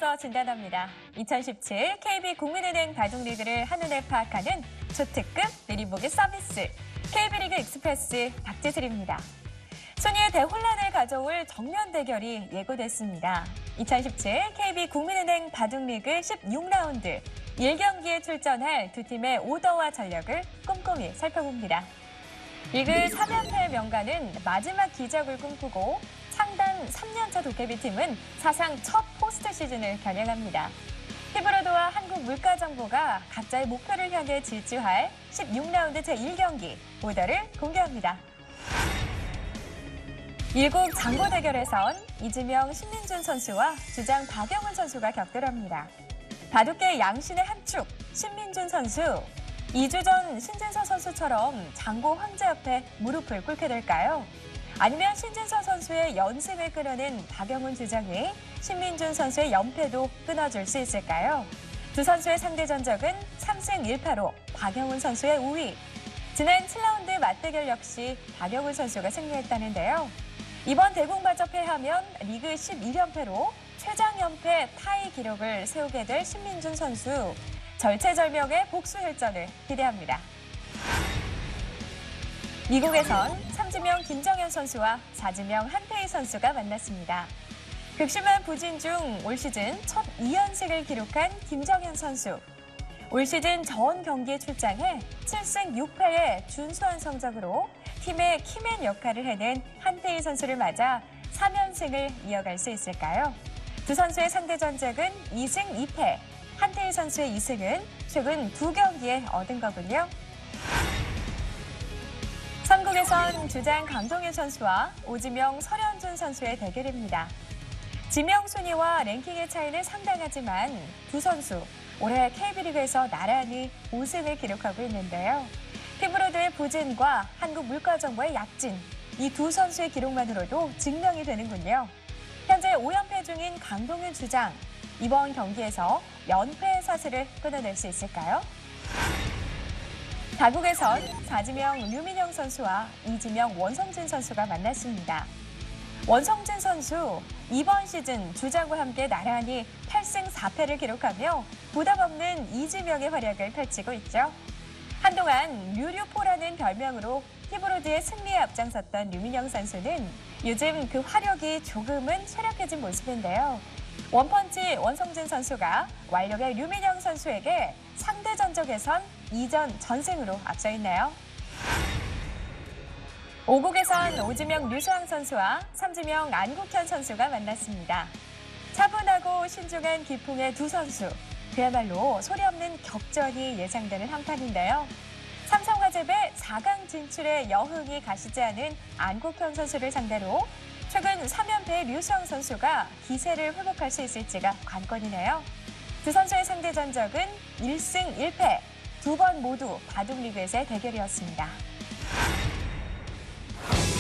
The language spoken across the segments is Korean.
앞서 진단합니다. 2017 KB국민은행 바둑리그를 한눈에 파악하는 초특급 미리보기 서비스 KB리그 익스프레스 박지슬입니다. 순위의 대혼란을 가져올 정면 대결이 예고됐습니다. 2017 KB국민은행 바둑리그 16라운드 1경기에 출전할 두 팀의 오더와 전력을 꼼꼼히 살펴봅니다. 리그 3연패의 명가는 마지막 기적을 꿈꾸고 창단 3년차 도깨비팀은 사상 첫 포스트 시즌을 겨냥합니다. 티브로드와 한국물가정보가 각자의 목표를 향해 질주할 16라운드 제1경기 오더를 공개합니다. 일국 장고 대결에선 이지명 신민준 선수와 주장 박영훈 선수가 격돌합니다. 바둑계 양신의 한 축, 신민준 선수. 2주 전 신진서 선수처럼 장고 황제 앞에 무릎을 꿇게 될까요? 아니면 신진서 선수의 연승을 끊어낸 박영훈 주장이 신민준 선수의 연패도 끊어줄 수 있을까요? 두 선수의 상대 전적은 3승 1패로 박영훈 선수의 우위. 지난 7라운드 맞대결 역시 박영훈 선수가 승리했다는데요. 이번 대국마저 패하면 리그 12연패로 최장 연패 타이 기록을 세우게 될 신민준 선수. 절체절명의 복수 혈전을 기대합니다. 미국에선 3지명 김정현 선수와 4지명 한태희 선수가 만났습니다. 극심한 부진 중 올 시즌 첫 2연승을 기록한 김정현 선수. 올 시즌 전 경기에 출장해 7승 6패의 준수한 성적으로 팀의 키맨 역할을 해낸 한태희 선수를 맞아 3연승을 이어갈 수 있을까요? 두 선수의 상대 전적은 2승 2패. 한태희 선수의 2승은 최근 2경기에 얻은 거군요. 삼국에선 주장 강동윤 선수와 오지명 설현준 선수의 대결입니다. 지명 순위와 랭킹의 차이는 상당하지만 두 선수 올해 KB리그에서 나란히 5승을 기록하고 있는데요. 티브로드의 부진과 한국물가정보의 약진, 이 두 선수의 기록만으로도 증명이 되는군요. 현재 5연패 중인 강동윤 주장, 이번 경기에서 연패의 사슬을 끊어낼 수 있을까요? 다국에선 4지명 류민영 선수와 2지명 원성진 선수가 만났습니다. 원성진 선수, 이번 시즌 주장과 함께 나란히 8승 4패를 기록하며 부담 없는 2지명의 활약을 펼치고 있죠. 한동안 류류포라는 별명으로 티브로드의 승리에 앞장섰던 류민영 선수는 요즘 그 화력이 조금은 쇠락해진 모습인데요. 원펀치 원성진 선수가 완력의 류민영 선수에게 상대 전적에선 2전 전승으로 앞서 있네요. 5국에선 오지명 류수항 선수와 3지명 안국현 선수가 만났습니다. 차분하고 신중한 기풍의 두 선수. 그야말로 소리 없는 격전이 예상되는 한판인데요. 삼성화재배 4강 진출에 여흥이 가시지 않은 안국현 선수를 상대로 최근 3연패의 류수항 선수가 기세를 회복할 수 있을지가 관건이네요. 두 선수의 상대 전적은 1승 1패, 두 번 모두 바둑리그에서의 대결이었습니다.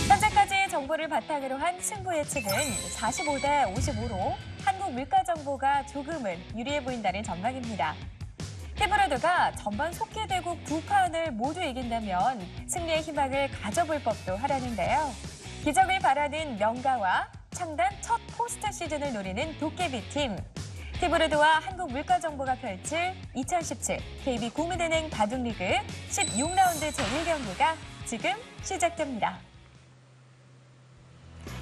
현재까지의 정보를 바탕으로 한 승부 예측은 45대 55로 한국물가정보가 조금은 유리해 보인다는 전망입니다. 티브로드가 전반 속기대국 두 판을 모두 이긴다면 승리의 희망을 가져볼 법도 하라는데요. 기적을 바라는 명가와 창단 첫 포스트 시즌을 노리는 도깨비팀. 티브로드와 한국물가정보가 펼칠 2017 KB국민은행 바둑리그 16라운드 제1경기가 지금 시작됩니다.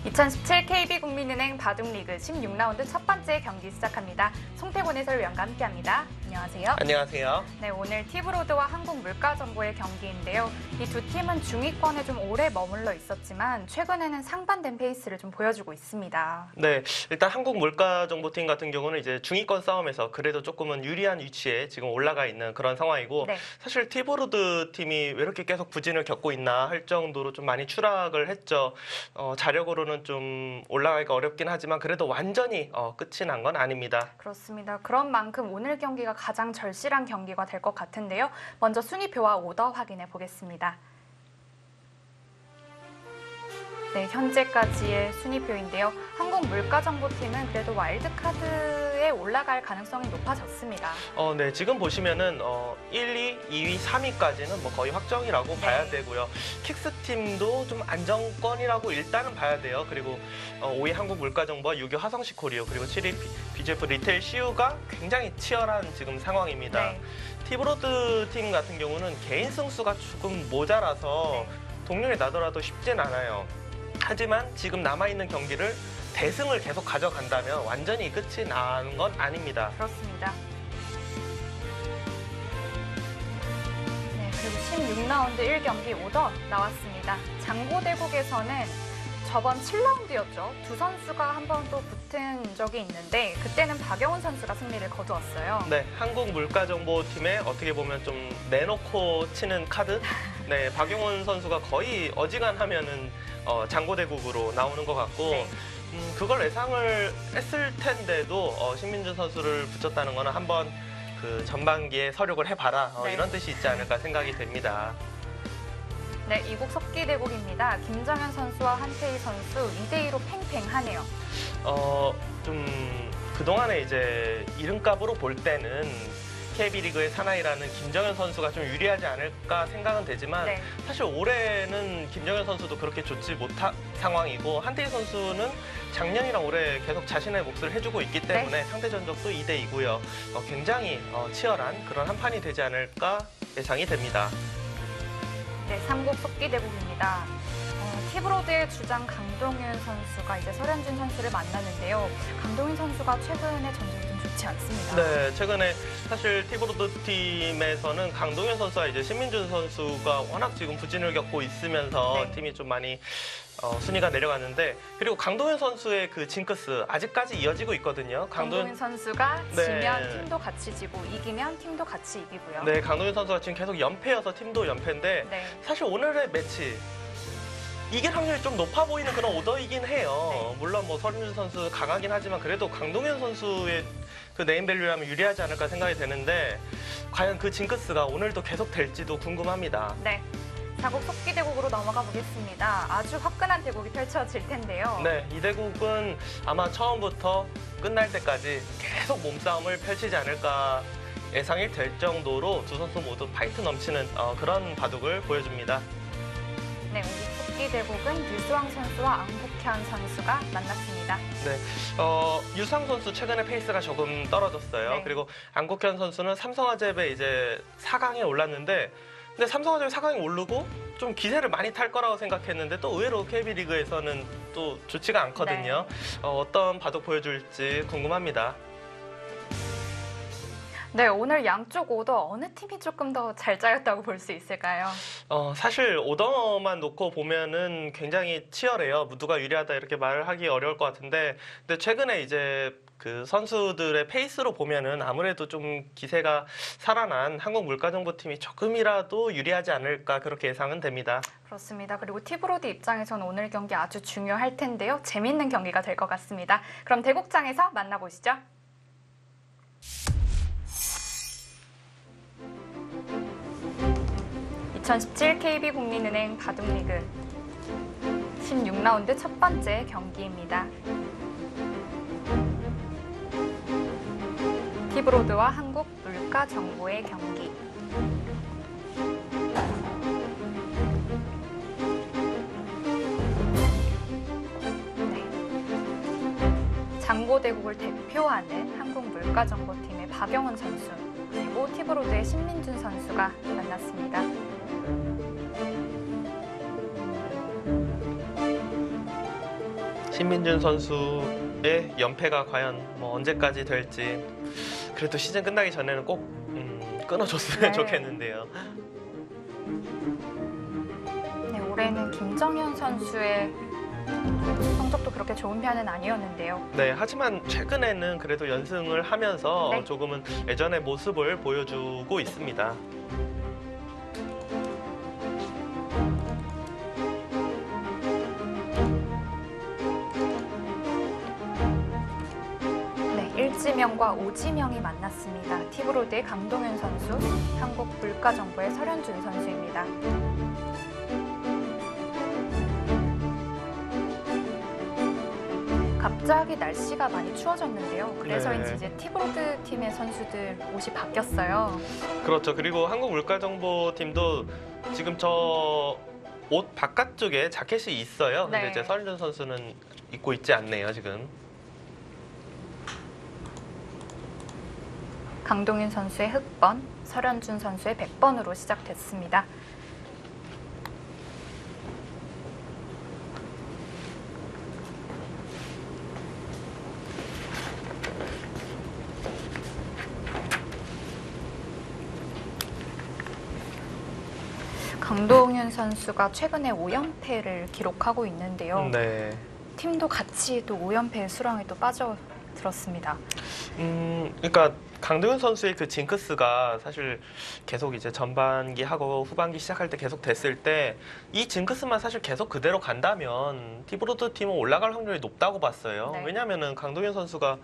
2017 KB국민은행 바둑리그 16라운드 첫 번째 경기 시작합니다. 송태곤 해설위원과 함께합니다. 안녕하세요. 안녕하세요. 네, 오늘 티브로드와 한국물가정보의 경기인데요. 이 두 팀은 중위권에 좀 오래 머물러 있었지만 최근에는 상반된 페이스를 좀 보여주고 있습니다. 네, 일단 한국물가정보팀 같은 경우는 이제 중위권 싸움에서 그래도 조금은 유리한 위치에 지금 올라가 있는 그런 상황이고 네. 사실 티브로드 팀이 왜 이렇게 계속 부진을 겪고 있나 할 정도로 좀 많이 추락을 했죠. 자력으로는 좀 올라가기가 어렵긴 하지만 그래도 완전히 끝이 난 건 아닙니다. 그렇습니다. 그런 만큼 오늘 경기가 가장 절실한 경기가 될 것 같은데요. 먼저 순위표와 오더 확인해 보겠습니다. 네, 현재까지의 순위표인데요. 한국물가정보팀은 그래도 와일드카드에 티브로드에 올라갈 가능성이 높아졌습니다. 네, 지금 보시면은 1, 2, 2위, 3위까지는 뭐 거의 확정이라고 네. 봐야 되고요. 킥스 팀도 좀 안정권이라고 일단은 봐야 돼요. 그리고 5위 한국물가정보와 6위 화성시 코리오, 그리고 7위 BGF 리테일 CU가 굉장히 치열한 지금 상황입니다. 네. 티브로드 팀 같은 경우는 개인 승수가 조금 모자라서 동률이 나더라도 쉽진 않아요. 하지만 지금 남아있는 경기를 대승을 계속 가져간다면 완전히 끝이 나는 건 아닙니다. 그렇습니다. 네, 그리고 16라운드 1경기 오더 나왔습니다. 장고대국에서는 저번 7라운드였죠. 두 선수가 한 번 또 붙은 적이 있는데 그때는 박영훈 선수가 승리를 거두었어요. 네, 한국물가정보팀에 어떻게 보면 좀 내놓고 치는 카드? 네, 박용훈 선수가 거의 어지간하면은 장고대국으로 나오는 것 같고 네. 그걸 예상을 했을 텐데도 신민준 선수를 붙였다는 거는 한번 그 전반기에 서력을 해봐라 네. 이런 뜻이 있지 않을까 생각이 됩니다. 네, 이국 석기대국입니다. 김정현 선수와 한태희 선수 2대2로 팽팽하네요. 좀 그동안에 이제 이름값으로 볼 때는 KB리그의 사나이라는 김정현 선수가 좀 유리하지 않을까 생각은 되지만 네. 사실 올해는 김정현 선수도 그렇게 좋지 못한 상황이고 한태희 선수는 작년이랑 올해 계속 자신의 몫을 해주고 있기 때문에 상대 전적도 2대2고요. 굉장히 치열한 그런 한 판이 되지 않을까 예상이 됩니다. 네, 삼국 석기대국입니다. 티브로드의 주장 강동윤 선수가 이제 설현준 선수를 만나는데요. 강동윤 선수가 최근에 전적이 좀 좋지 않습니다. 네, 최근에 사실 티브로드 팀에서는 강동현 선수와 이제 신민준 선수가 워낙 지금 부진을 겪고 있으면서 네. 팀이 좀 많이 순위가 내려갔는데 그리고 강동현 선수의 그 징크스 아직까지 이어지고 있거든요. 강동윤 선수가 네. 지면 팀도 같이 지고 이기면 팀도 같이 이기고요. 네, 강동현 선수가 지금 계속 연패여서 팀도 연패인데 네. 사실 오늘의 매치 이길 확률이 좀 높아 보이는 그런 오더이긴 해요. 네. 물론 뭐 설윤준 선수 강하긴 하지만 그래도 강동현 선수의 그 네임밸류라면 유리하지 않을까 생각이 되는데 과연 그 징크스가 오늘도 계속 될지도 궁금합니다. 네. 자국 석기대국으로 넘어가 보겠습니다. 아주 화끈한 대국이 펼쳐질 텐데요. 네, 이 대국은 아마 처음부터 끝날 때까지 계속 몸싸움을 펼치지 않을까 예상이 될 정도로 두 선수 모두 파이트 넘치는 그런 바둑을 보여줍니다. 네, 우리 석기대국은 유수왕 선수와 안국현 선수가 만났습니다. 네, 유상 선수 최근에 페이스가 조금 떨어졌어요. 네. 그리고 안국현 선수는 삼성화재배 이제 4강에 올랐는데 근데 삼성화재배 4강에 오르고 좀 기세를 많이 탈 거라고 생각했는데 또 의외로 KB리그에서는 또 좋지가 않거든요. 어떤 바둑 보여줄지 궁금합니다. 네, 오늘 양쪽 오더 어느 팀이 조금 더 잘 짜였다고 볼 수 있을까요? 사실 오더만 놓고 보면은 굉장히 치열해요. 누가 유리하다 이렇게 말을 하기 어려울 것 같은데, 근데 최근에 이제 그 선수들의 페이스로 보면은 아무래도 좀 기세가 살아난 한국물가정보팀이 조금이라도 유리하지 않을까 그렇게 예상은 됩니다. 그렇습니다. 그리고 티브로드 입장에서는 오늘 경기 아주 중요할 텐데요. 재밌는 경기가 될 것 같습니다. 그럼 대국장에서 만나보시죠. (2017) KB국민은행 바둑리그 16라운드 첫 번째 경기입니다. 티브로드와 한국물가정보의 경기. 네. 장고대국을 대표하는 한국물가정보팀의 박영훈 선수 그리고 티브로드의 신민준 선수가 만났습니다. 신민준 선수의 연패가 과연 뭐 언제까지 될지 그래도 시즌 끝나기 전에는 꼭 끊어줬으면 네. 좋겠는데요. 네, 올해는 김정현 선수의 성적도 그렇게 좋은 편은 아니었는데요. 네, 하지만 최근에는 그래도 연승을 하면서 네. 조금은 예전의 모습을 보여주고 있습니다. 네, 일지명과 오지명이 만났습니다. 티브로드의 강동윤 선수, 한국물가정보의 설현준 선수입니다. 갑자기 날씨가 많이 추워졌는데요. 그래서인지 네. 이제 티브로드 팀의 선수들 옷이 바뀌었어요. 그렇죠. 그리고 한국물가정보팀도 지금 저 옷 바깥쪽에 자켓이 있어요. 근데 네. 이제 서른준 선수는 입고 있지 않네요, 지금. 강동윤 선수의 흑번, 설현준 선수의 100번으로 시작됐습니다. 강동윤 선수가 최근에 5연패를 기록하고 있는데요. 네. 팀도 같이 또 5연패의 수렁에 또 빠져들었습니다. 그러니까 강동윤 선수의 그 징크스가 사실 계속 이제 전반기 하고 후반기 시작할 때 계속 됐을 때 이 징크스만 사실 계속 그대로 간다면 티브로드 팀은 올라갈 확률이 높다고 봤어요. 네. 왜냐하면은 강동윤 선수가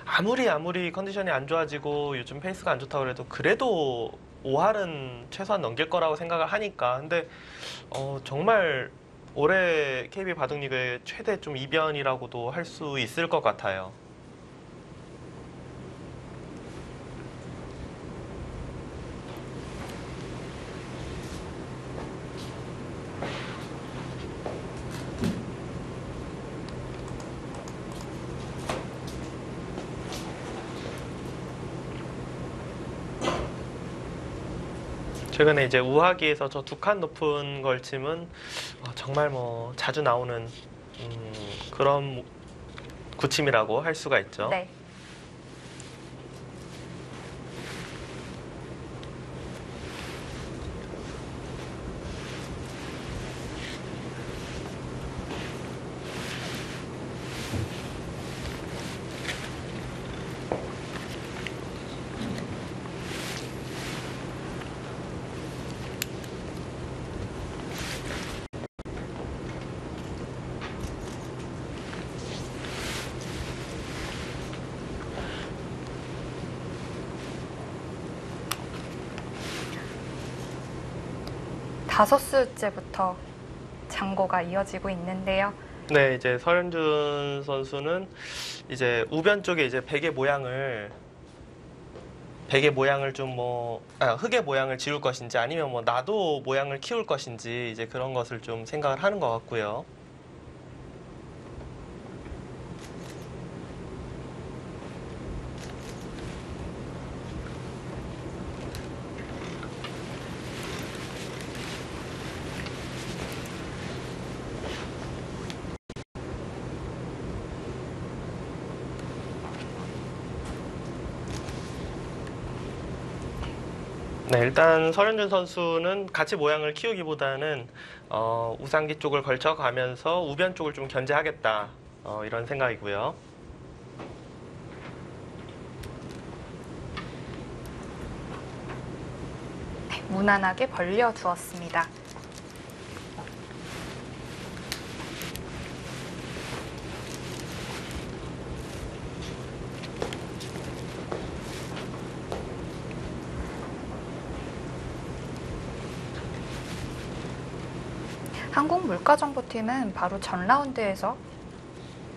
아무리 컨디션이 안 좋아지고 요즘 페이스가 안 좋다고 그래도 5할은 최소한 넘길 거라고 생각을 하니까. 근데 정말 올해 KB 바둑리그의 최대 좀 이변이라고도 할 수 있을 것 같아요. 최근에 이제 우하기에서 저 두 칸 높은 걸침은 정말 뭐 자주 나오는 그런 구침이라고 할 수가 있죠. 네. 다섯 수째부터 장고가 이어지고 있는데요. 네, 이제 설현준 선수는 이제 우변 쪽에 이제 베개 모양을 좀 흙의 모양을 지울 것인지 아니면 뭐 나도 모양을 키울 것인지 이제 그런 것을 좀 생각을 하는 것 같고요. 네, 일단 설현준 선수는 같이 모양을 키우기보다는 우상기 쪽을 걸쳐가면서 우변 쪽을 좀 견제하겠다 이런 생각이고요. 네, 무난하게 벌려 두었습니다. 한국물가정보팀은 바로 전 라운드에서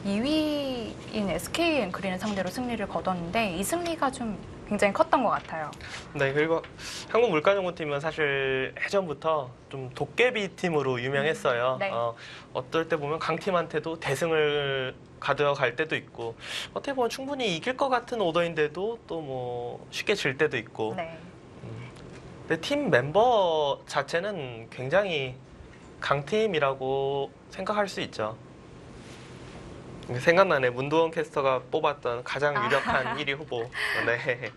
2위인 SK엔그린을 상대로 승리를 거뒀는데 이 승리가 좀 굉장히 컸던 것 같아요. 네, 그리고 한국물가정보팀은 사실 예전부터 좀 도깨비 팀으로 유명했어요. 네. 어떨 때 보면 강팀한테도 대승을 가져갈 때도 있고 어떻게 보면 충분히 이길 것 같은 오더인데도 또 뭐 쉽게 질 때도 있고. 네. 근데 팀 멤버 자체는 굉장히 강팀이라고 생각할 수 있죠. 생각나네. 문도원 캐스터가 뽑았던 가장 유력한 1위 후보. 네.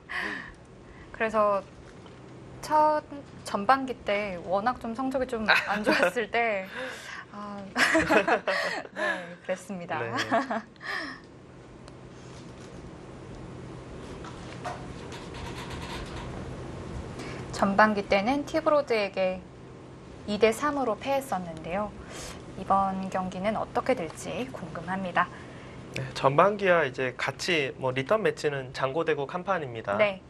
그래서 첫 전반기 때 워낙 좀 성적이 좀 안 좋았을 때 네, 그랬습니다. 네. 전반기 때는 티브로드에게 2대3으로 패했었는데요. 이번 경기는 어떻게 될지 궁금합니다. 네, 전반기와 이제 같이 뭐 리턴 매치는 장고대고 간판입니다. 네.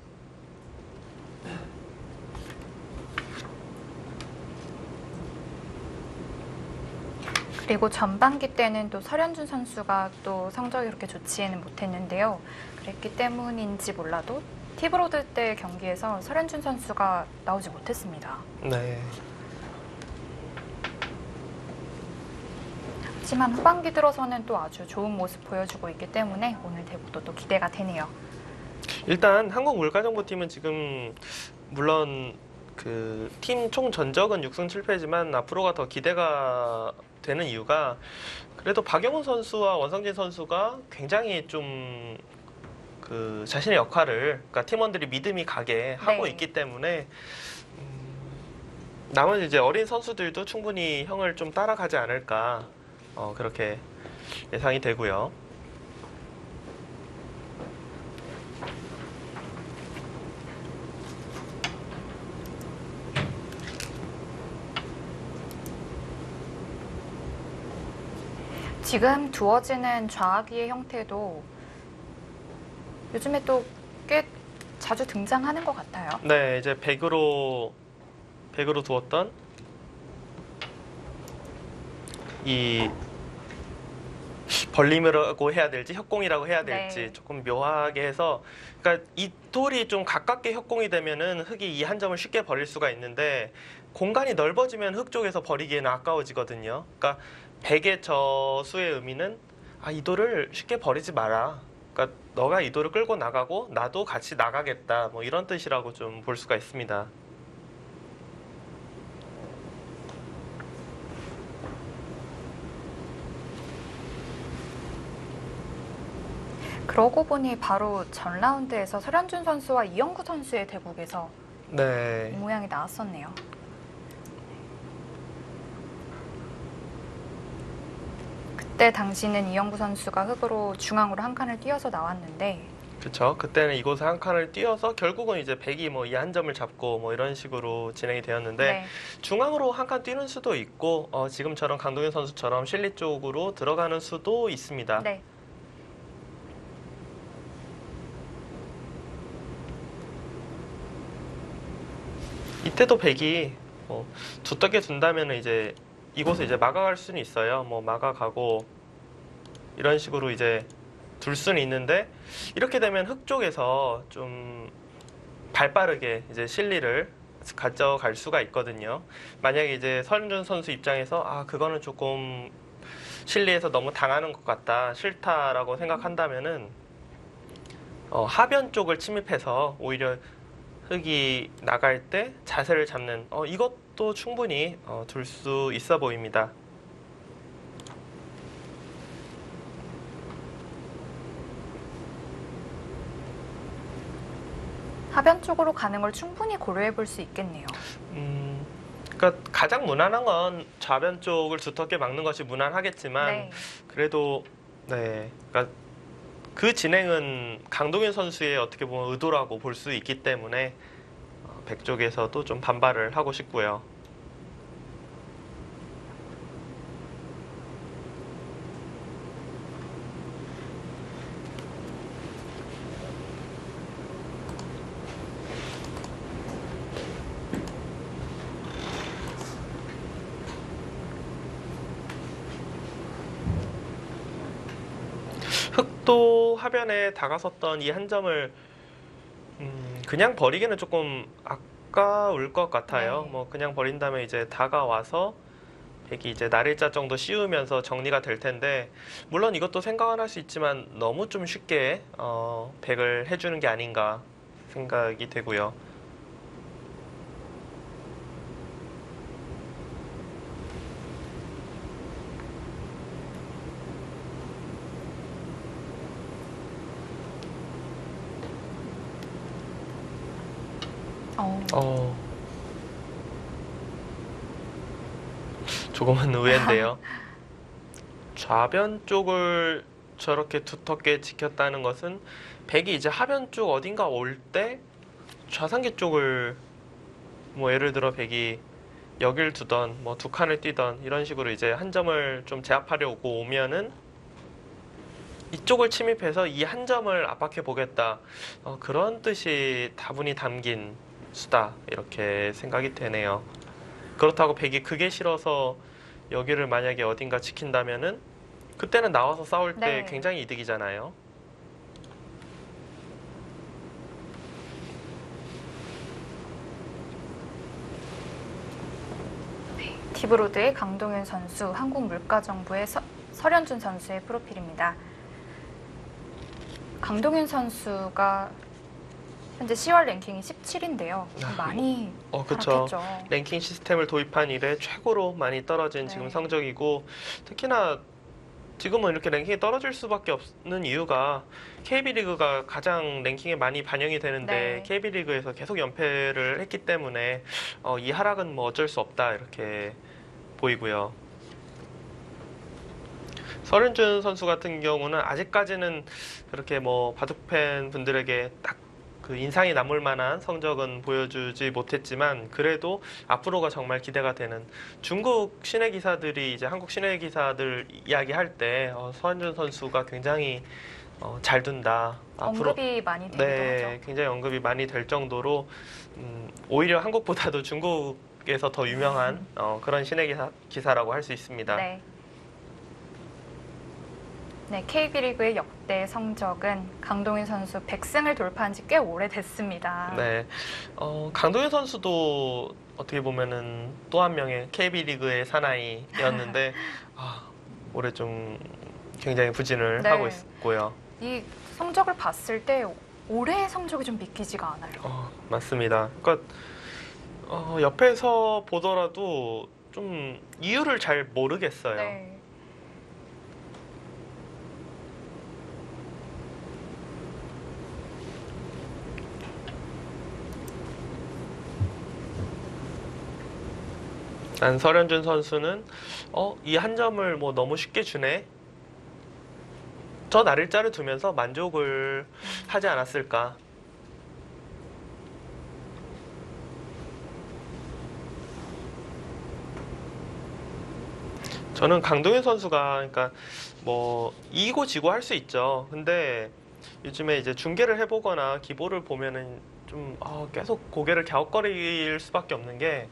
그리고 전반기 때는 또 설현준 선수가 또 성적이 그렇게 좋지는 못했는데요. 그랬기 때문인지 몰라도 티브로드 때 경기에서 설현준 선수가 나오지 못했습니다. 네. 하지만 후반기 들어서는 또 아주 좋은 모습 보여주고 있기 때문에 오늘 대국도 또 기대가 되네요. 일단 한국 물가정보팀은 지금 물론 그 팀 총 전적은 6승 7패지만 앞으로가 더 기대가 되는 이유가 그래도 박영훈 선수와 원성진 선수가 굉장히 좀 그 자신의 역할을 그러니까 팀원들이 믿음이 가게 하고 네. 있기 때문에 나머지 이제 어린 선수들도 충분히 형을 좀 따라가지 않을까 그렇게 예상이 되고요. 지금 두어지는 좌아귀의 형태도 요즘에 또 꽤 자주 등장하는 것 같아요. 네, 이제 100으로 두었던 이 벌림이라고 해야 될지 협공이라고 해야 될지 네. 조금 묘하게 해서 그러니까 이 돌이 좀 가깝게 협공이 되면은 흙이 이 한 점을 쉽게 버릴 수가 있는데 공간이 넓어지면 흙 쪽에서 버리기에는 아까워지거든요. 그러니까 100의 저수의 의미는 이 돌을 쉽게 버리지 마라. 그러니까 너가 이 돌을 끌고 나가고 나도 같이 나가겠다. 뭐 이런 뜻이라고 좀 볼 수가 있습니다. 그러고 보니 바로 전 라운드에서 설현준 선수와 이영구 선수의 대국에서 이 네. 모양이 나왔었네요. 그때 당시는 이영구 선수가 흙으로 중앙으로 한 칸을 띄어서 나왔는데 그렇죠. 그때는 이곳에 한 칸을 띄어서 결국은 이제 100이 뭐 이 한 점을 잡고 뭐 이런 식으로 진행이 되었는데 네. 중앙으로 한 칸 뛰는 수도 있고 지금처럼 강동현 선수처럼 실리 쪽으로 들어가는 수도 있습니다. 네. 이때도 100이 두텁게 둔다면 이제 이곳을 이제 막아갈 수는 있어요. 뭐 막아가고 이런 식으로 이제 둘 수는 있는데 이렇게 되면 흙 쪽에서 좀 발빠르게 이제 실리를 가져갈 수가 있거든요. 만약에 이제 설현준 선수 입장에서 그거는 조금 실리에서 너무 당하는 것 같다, 싫다라고 생각한다면은 하변 쪽을 침입해서 오히려 흙이 나갈 때 자세를 잡는 이것도 충분히 둘 수 있어 보입니다. 하변 쪽으로 가는 걸 충분히 고려해 볼 수 있겠네요. 그러니까 가장 무난한 건 좌변 쪽을 두텁게 막는 것이 무난하겠지만 네. 그래도 그러니까 그 진행은 강동현 선수의 어떻게 보면 의도라고 볼 수 있기 때문에 백 쪽에서도 좀 반발을 하고 싶고요. 흙도 하변에 다가섰던 이 한 점을 그냥 버리기는 조금 아까울 것 같아요. 네. 뭐 그냥 버린다면 이제 다가와서 백이 이제 날일자 정도 씌우면서 정리가 될 텐데 물론 이것도 생각은 할 수 있지만 너무 좀 쉽게 백을 해주는 게 아닌가 생각이 되고요. 조금은 의외인데요. 좌변 쪽을 저렇게 두텁게 지켰다는 것은 백이 이제 하변 쪽 어딘가 올 때 좌상기 쪽을 뭐 예를 들어 백이 여길 두던 뭐 두 칸을 뛰던 이런 식으로 이제 한 점을 좀 제압하려고 오면은 이쪽을 침입해서 이 한 점을 압박해 보겠다. 그런 뜻이 다분히 담긴 수다 이렇게 생각이 되네요. 그렇다고 백이 그게 싫어서 여기를 만약에 어딘가 지킨다면은 그때는 나와서 싸울 때 네. 굉장히 이득이잖아요. 디브로드의 강동윤 선수, 한국물가정부의 설현준 선수의 프로필입니다. 강동윤 선수가 현재 10월 랭킹이 17인데요. 많이 그쵸. 하락했죠. 랭킹 시스템을 도입한 이래 최고로 많이 떨어진 지금 네. 성적이고, 특히나 지금은 이렇게 랭킹이 떨어질 수밖에 없는 이유가 KB리그가 가장 랭킹에 많이 반영이 되는데 네. KB리그에서 계속 연패를 했기 때문에 이 하락은 뭐 어쩔 수 없다 이렇게 보이고요. 설현준 선수 같은 경우는 아직까지는 그렇게 뭐 바둑팬 분들에게 딱 그 인상이 남을 만한 성적은 보여주지 못했지만 그래도 앞으로가 정말 기대가 되는, 중국 신예 기사들이 이제 한국 신예 기사들 이야기할 때 설현준 선수가 굉장히 잘 둔다. 앞으로 언급이 많이 되기도 네, 하죠. 굉장히 언급이 많이 될 정도로 오히려 한국보다도 중국에서 더 유명한 그런 신예 기사라고 할 수 있습니다. 네. 네, KB리그의 역대 성적은 강동윤 선수 100승을 돌파한 지 꽤 오래됐습니다. 네, 강동윤 선수도 어떻게 보면은 또 한 명의 KB리그의 사나이였는데 올해 좀 굉장히 부진을 네. 하고 있고요. 이 성적을 봤을 때 올해의 성적이 좀 믿기지가 않아요. 맞습니다. 그러니까 옆에서 보더라도 좀 이유를 잘 모르겠어요. 네. 난 설현준 선수는 이 한 점을 뭐 너무 쉽게 주네. 저 날일자를 두면서 만족을 하지 않았을까. 저는 강동윤 선수가 그러니까 뭐 이기고 지고 할 수 있죠. 근데 요즘에 이제 중계를 해보거나 기보를 보면은 좀 계속 고개를 갸웃거릴 수밖에 없는 게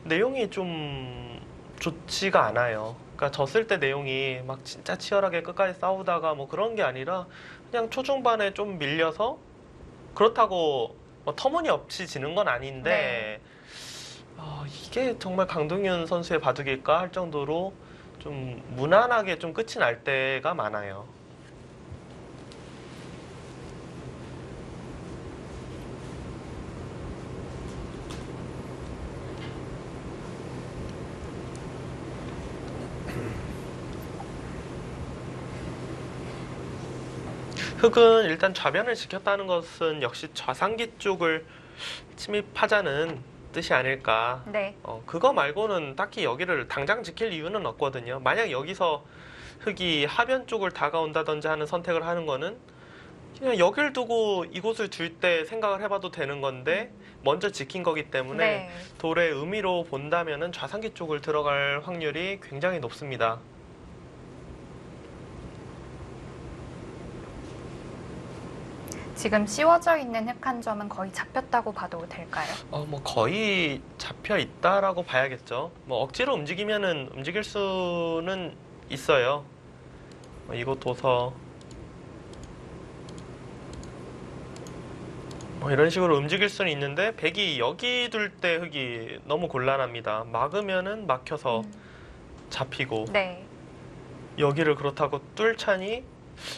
내용이 좀 좋지가 않아요. 그러니까 졌을 때 내용이 막 진짜 치열하게 끝까지 싸우다가 뭐 그런 게 아니라 그냥 초중반에 좀 밀려서 그렇다고 뭐 터무니없이 지는 건 아닌데 이게 정말 강동윤 선수의 바둑일까 할 정도로 좀 무난하게 좀 끝이 날 때가 많아요. 흑은 일단 좌변을 지켰다는 것은 역시 좌상기 쪽을 침입하자는 뜻이 아닐까. 네. 그거 말고는 딱히 여기를 당장 지킬 이유는 없거든요. 만약 여기서 흑이 하변 쪽을 다가온다든지 하는 선택을 하는 거는 그냥 여길 두고 이곳을 둘 때 생각을 해봐도 되는 건데 먼저 지킨 거기 때문에 네. 돌의 의미로 본다면은 좌상기 쪽을 들어갈 확률이 굉장히 높습니다. 지금 씌워져 있는 흑 한 점은 거의 잡혔다고 봐도 될까요? 뭐 거의 잡혀 있다라고 봐야겠죠. 뭐 억지로 움직이면은 움직일 수는 있어요. 이곳 도서 뭐 이런 식으로 움직일 수는 있는데 백이 여기 둘 때 흑이 너무 곤란합니다. 막으면은 막혀서 잡히고 네. 여기를 그렇다고 뚫자니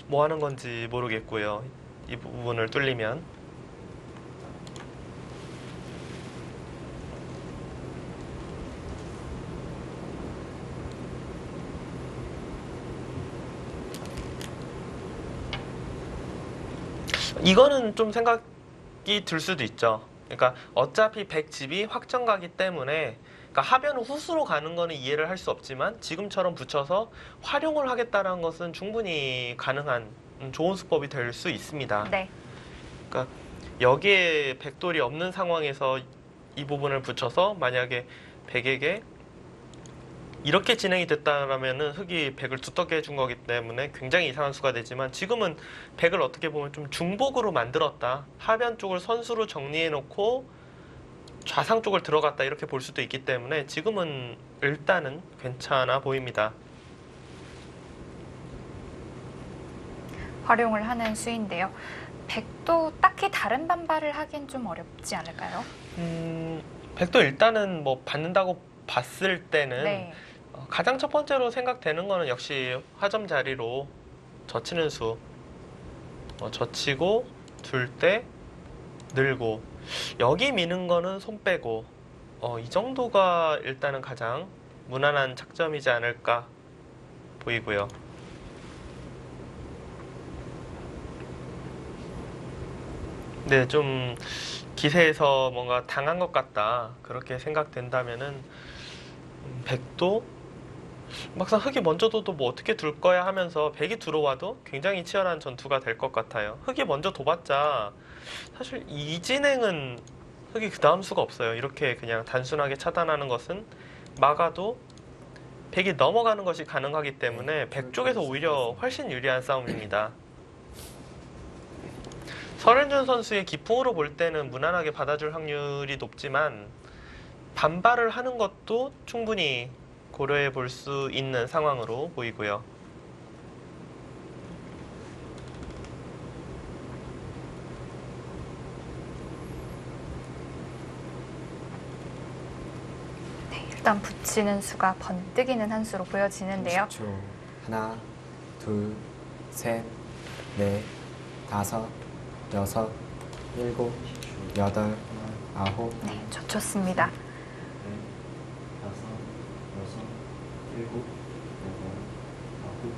뭐 하는 건지 모르겠고요. 이 부분을 뚫리면 이거는 좀 생각이 들 수도 있죠. 그러니까 어차피 백집이 확정가기 때문에 그러니까 하변을 후수로 가는 거는 이해를 할 수 없지만 지금처럼 붙여서 활용을 하겠다는 것은 충분히 가능한 좋은 수법이 될 수 있습니다. 네. 그러니까 여기에 백돌이 없는 상황에서 이 부분을 붙여서 만약에 백에게 이렇게 진행이 됐다라면은 흑이 백을 두텁게 해준 거기 때문에 굉장히 이상한 수가 되지만 지금은 백을 어떻게 보면 좀 중복으로 만들었다. 하변 쪽을 선수로 정리해 놓고 좌상 쪽을 들어갔다 이렇게 볼 수도 있기 때문에 지금은 일단은 괜찮아 보입니다. 활용을 하는 수인데요. 백도 딱히 다른 반발을 하긴 좀 어렵지 않을까요? 백도 일단은 뭐 받는다고 봤을 때는 네. 가장 첫 번째로 생각되는 거는 역시 화점 자리로 젖히는 수. 젖히고 둘 때 늘고 여기 미는 거는 손 빼고 이 정도가 일단은 가장 무난한 착점이지 않을까 보이고요. 네, 좀 기세에서 뭔가 당한 것 같다 그렇게 생각된다면은 백도 막상 흑이 먼저 둬도 뭐 어떻게 둘 거야 하면서 백이 들어와도 굉장히 치열한 전투가 될 것 같아요. 흑이 먼저 둬봤자 사실 이 진행은 흑이 그 다음 수가 없어요. 이렇게 그냥 단순하게 차단하는 것은 막아도 백이 넘어가는 것이 가능하기 때문에 백 쪽에서 오히려 훨씬 유리한 싸움입니다. 설현준 선수의 기풍으로 볼 때는 무난하게 받아줄 확률이 높지만 반발을 하는 것도 충분히 고려해 볼 수 있는 상황으로 보이고요. 네, 일단 붙이는 수가 번뜩이는 한 수로 보여지는데요. 30초. 하나, 둘, 셋, 넷, 다섯, 여섯, 일곱, 여덟, 아홉, 네, 좋습니다. 다섯, 여섯, 일곱, 여덟, 아홉.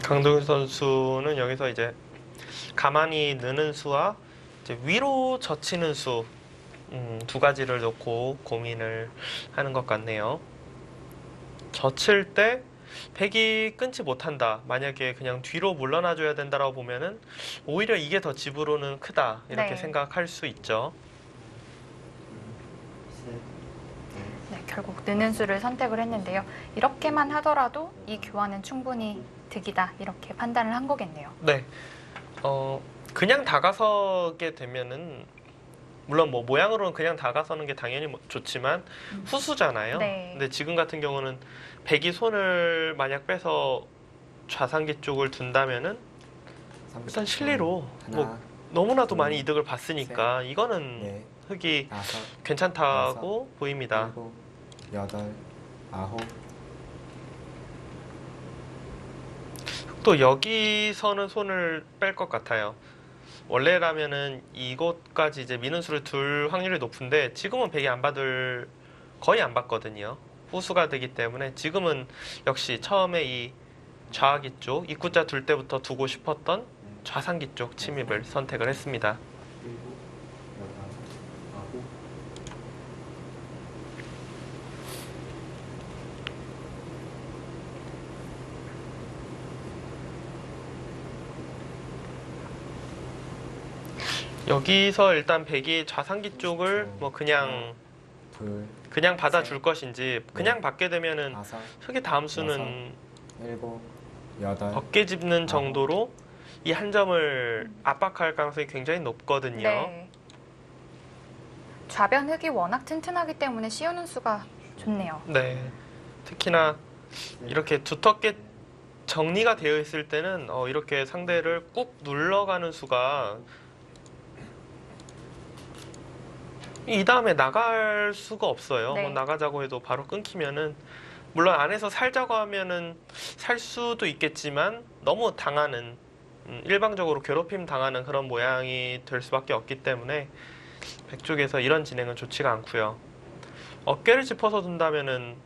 강동윤 선수는 여기서 이제 가만히 느는 수와 이제 위로 젖히는 수 두 가지를 놓고 고민을 하는 것 같네요. 젖힐 때 백이 끊지 못한다. 만약에 그냥 뒤로 물러나줘야 된다라고 보면은 오히려 이게 더 집으로는 크다 이렇게 네. 생각할 수 있죠. 네, 결국 느는 수를 선택을 했는데요. 이렇게만 하더라도 이 교환은 충분히 득이다 이렇게 판단을 한 거겠네요. 네. 그냥 다가서게 되면은 물론 뭐 모양으로는 그냥 다가서는 게 당연히 좋지만 후수잖아요. 네. 근데 지금 같은 경우는 백이 손을 만약 빼서 좌상기 쪽을 둔다면은 일단 30초. 실리로 하나, 뭐 너무나도 둘, 많이 이득을 봤으니까 이거는 넷, 흑이 다섯, 괜찮다고 보입니다. 일곱, 여덟, 아홉. 또 여기서는 손을 뺄 것 같아요. 원래라면은 이곳까지 이제 미는 수를 둘 확률이 높은데 지금은 백이 거의 안 받거든요. 후수가 되기 때문에 지금은 역시 처음에 이 좌하기 쪽 입구자 둘 때부터 두고 싶었던 좌상기 쪽 침입을 선택을 했습니다. 일곱, 여덟, 아홉. 여기서 일단 백이 좌상기 쪽을 뭐 그냥 둘, 받아줄 것인지 그냥 받게 되면은 다섯, 흑의 다음 수는 일곱, 여덟. 어깨 짚는 정도로 이 한 점을 압박할 가능성이 굉장히 높거든요. 네. 좌변 흙이 워낙 튼튼하기 때문에 씌우는 수가 좋네요. 네. 특히나 이렇게 두텁게 정리가 되어 있을 때는 이렇게 상대를 꾹 눌러가는 수가 이 다음에 나갈 수가 없어요. 네. 뭐 나가자고 해도 바로 끊기면은 물론 안에서 살자고 하면은 살 수도 있겠지만 너무 당하는 일방적으로 괴롭힘 당하는 그런 모양이 될 수밖에 없기 때문에 백 쪽에서 이런 진행은 좋지가 않고요. 어깨를 짚어서 둔다면은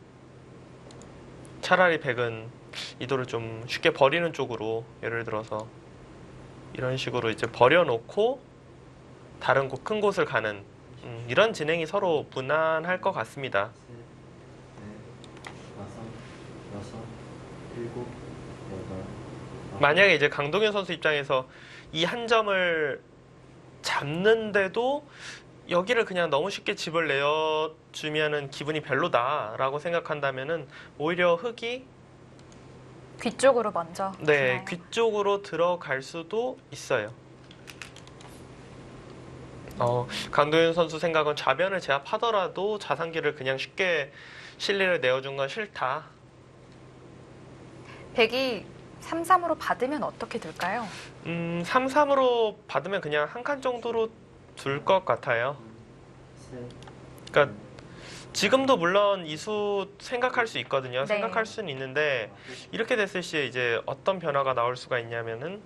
차라리 백은 이도를 좀 쉽게 버리는 쪽으로 예를 들어서 이런 식으로 이제 버려놓고 다른 곳 큰 곳을 가는 이런 진행이 서로 무난할 것 같습니다. 셋, 넷, 다섯, 여섯, 일곱, 여덟. 아홉. 만약에 이제 강동현 선수 입장에서 이 한 점을 잡는데도 여기를 그냥 너무 쉽게 집을 내어주면은 기분이 별로다라고 생각한다면은 오히려 흑이 귀 쪽으로 먼저. 네, 주나요? 귀 쪽으로 들어갈 수도 있어요. 강도현 선수 생각은 좌변을 제압하더라도 자상기를 그냥 쉽게 실리를 내어준 건 싫다. 백이 3-3으로 받으면 어떻게 될까요? 3-3으로 받으면 그냥 한 칸 정도로 둘 것 같아요. 셋, 그러니까 지금도 물론 이수 생각할 수 있거든요. 네. 생각할 수는 있는데 이렇게 됐을 시에 이제 어떤 변화가 나올 수가 있냐면은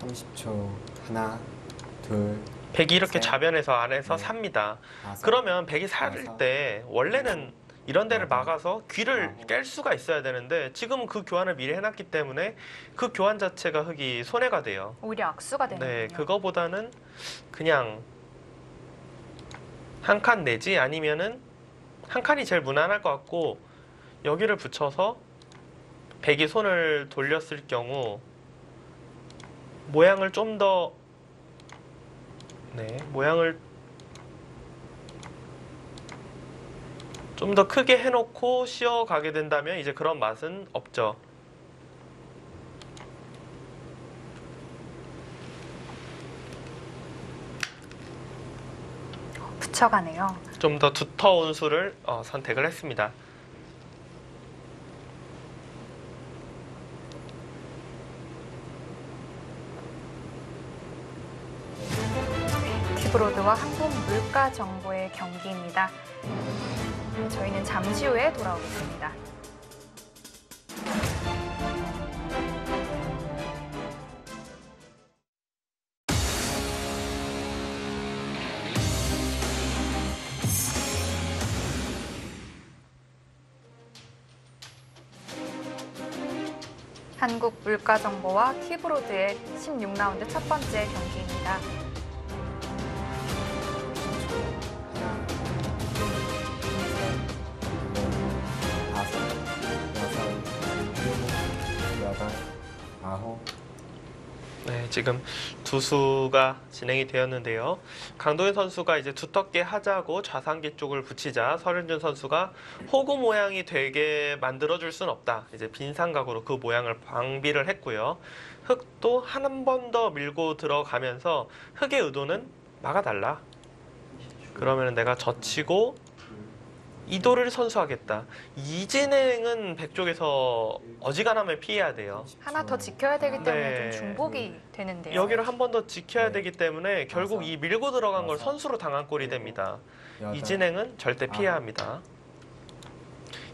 30초. 하나, 둘, 백이 이렇게 셋, 좌변에서 안에서 넷, 삽니다. 다섯. 그러면 백이 살 때 원래는 이런 데를 막아서 귀를 아홉. 깰 수가 있어야 되는데 지금은 그 교환을 미리 해놨기 때문에 그 교환 자체가 흑이 손해가 돼요. 오히려 악수가 되는군요. 네, 그거보다는 그냥 한 칸 내지 아니면은 한 칸이 제일 무난할 것 같고 여기를 붙여서 백이 손을 돌렸을 경우 모양을 좀 더 모양을 좀 더 크게 해놓고 씌어가게 된다면 이제 그런 맛은 없죠. 붙여가네요. 좀 더 두터운 수를 선택을 했습니다. 티브로드와 한국 물가 정보의 경기입니다. 저희는 잠시 후에 돌아오겠습니다. 한국 물가 정보와 티브로드의 16라운드 첫 번째 경기입니다. 하나, 둘, 셋, 넷, 다섯, 여섯, 일곱, 여덟, 아홉. 네, 지금 두 수가 진행이 되었는데요. 강도현 선수가 이제 두텁게 하자고 좌상기 쪽을 붙이자 설현준 선수가 호구 모양이 되게 만들어줄 순 없다. 이제 빈 삼각으로 그 모양을 방비를 했고요. 흑도 한 번 더 밀고 들어가면서 흑의 의도는 막아달라. 그러면 내가 젖히고 이도를 선수하겠다. 이 진행은 백 쪽에서 어지간하면 피해야 돼요. 하나 더 지켜야 되기 때문에 네. 좀 중복이 되는데요. 여기를 한 번 더 지켜야 네. 되기 때문에 결국 이 밀고 들어간 걸 선수로 당한 꼴이 됩니다. 이 진행은 절대 피해야 합니다.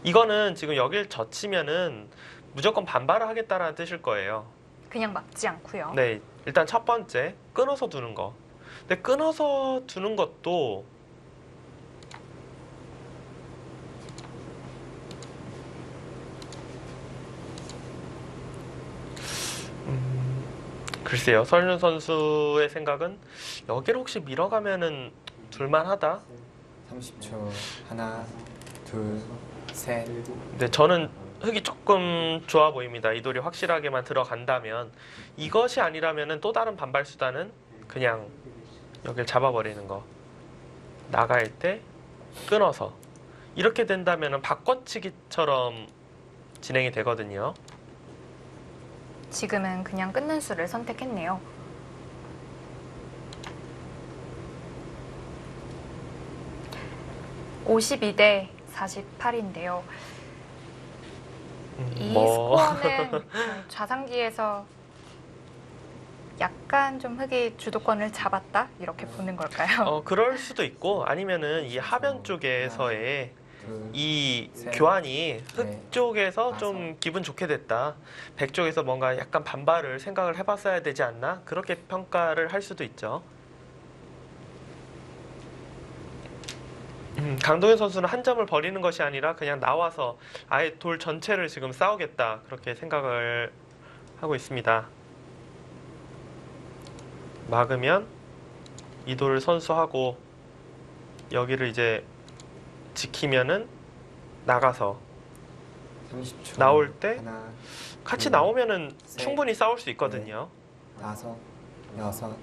이거는 지금 여길 젖히면은 무조건 반발을 하겠다라는 뜻일 거예요. 그냥 막지 않고요. 네, 일단 첫 번째 끊어서 두는 거. 근데 끊어서 두는 것도 글쎄요, 설윤 선수의 생각은 여기를 혹시 밀어가면은 둘만하다. 30초. 하나, 둘, 셋. 근데 저는 흑이 조금 좋아 보입니다. 이 돌이 확실하게만 들어간다면. 이것이 아니라면은 또 다른 반발 수단은 그냥 여길 잡아버리는 거. 나갈 때 끊어서. 이렇게 된다면은 바꿔치기처럼 진행이 되거든요. 지금은 그냥 끊는 수를 선택했네요. (52대 48인데요) 이 스코어는 좌상기에서 약간 좀 흑이 주도권을 잡았다 이렇게 보는 걸까요? 그럴 수도 있고 아니면은 이 하변 쪽에서의 둘, 이 셋, 교환이 흑 넷, 쪽에서 좀 다섯. 기분 좋게 됐다. 백 쪽에서 뭔가 약간 반발을 생각을 해봤어야 되지 않나? 그렇게 평가를 할 수도 있죠. 강동현 선수는 한 점을 버리는 것이 아니라 그냥 나와서 아예 돌 전체를 지금 싸우겠다. 그렇게 생각을 하고 있습니다. 막으면 이 돌을 선수하고 여기를 이제 지키면은 나가서 30초. 나올 때 하나, 같이 둘, 나오면은 셋, 충분히 싸울 수 있거든요. 다섯, 여섯,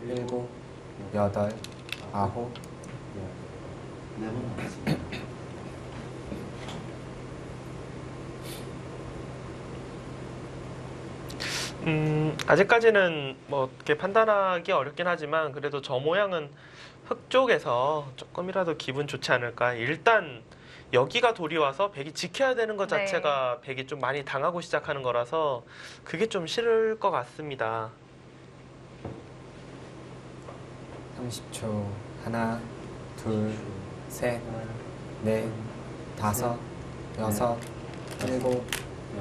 일곱, 여덟, 아홉, 네번 남았습니다. 아직까지는 뭐 이렇게 판단하기 어렵긴 하지만 그래도 저 모양은 흙 쪽에서 조금이라도 기분 좋지 않을까. 일단 여기가 돌이 와서 백이 지켜야 되는 것 네. 자체가 백이 좀 많이 당하고 시작하는 거라서 그게 좀 싫을 것 같습니다. 30초. 하나, 둘, 셋, 넷, 다섯, 여섯, 일곱,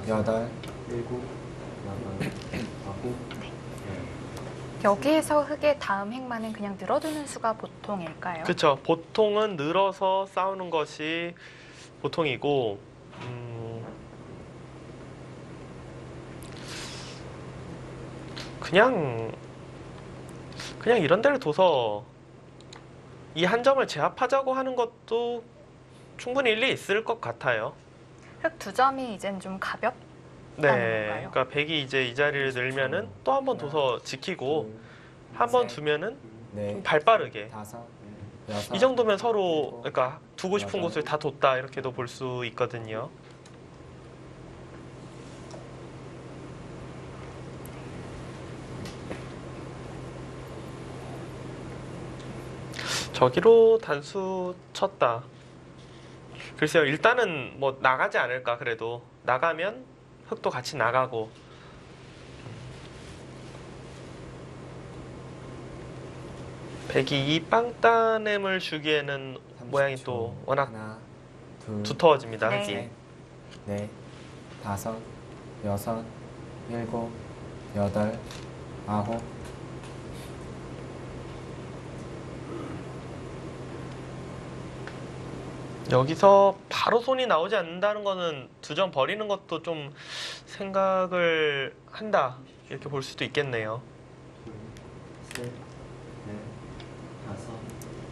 여덟, 일곱, 여덟, 아홉, 여기에서 흙의 다음 행만은 그냥 늘어두는 수가 보통일까요? 그렇죠. 보통은 늘어서 싸우는 것이 보통이고 그냥 이런 데를 둬서 이 한 점을 제압하자고 하는 것도 충분히 일리 있을 것 같아요. 흙 두 점이 이젠 좀 가볍? 네, 건가요? 그러니까 백이 이제 이 자리를 늘면은 또 한 번 둬서 지키고 한 번 두면은 넷, 발 빠르게 다섯, 여섯, 이 정도면 서로 일곱, 그러니까 두고 싶은 곳을 다 뒀다 이렇게도 볼 수 있거든요. 저기로 단수 쳤다. 글쎄요, 일단은 뭐 나가지 않을까. 그래도 나가면 흙도 같이 나가고. 백이 이 빵따냄을 주기에는 모양이 또 30초. 워낙 하나, 둘, 두터워집니다. 네. 흙이. 셋, 넷, 다섯, 여섯, 일곱, 여덟, 아홉, 여기서 바로 손이 나오지 않는다는 거는 두 점 버리는 것도 좀 생각을 한다 이렇게 볼 수도 있겠네요. 둘, 셋, 넷, 다섯,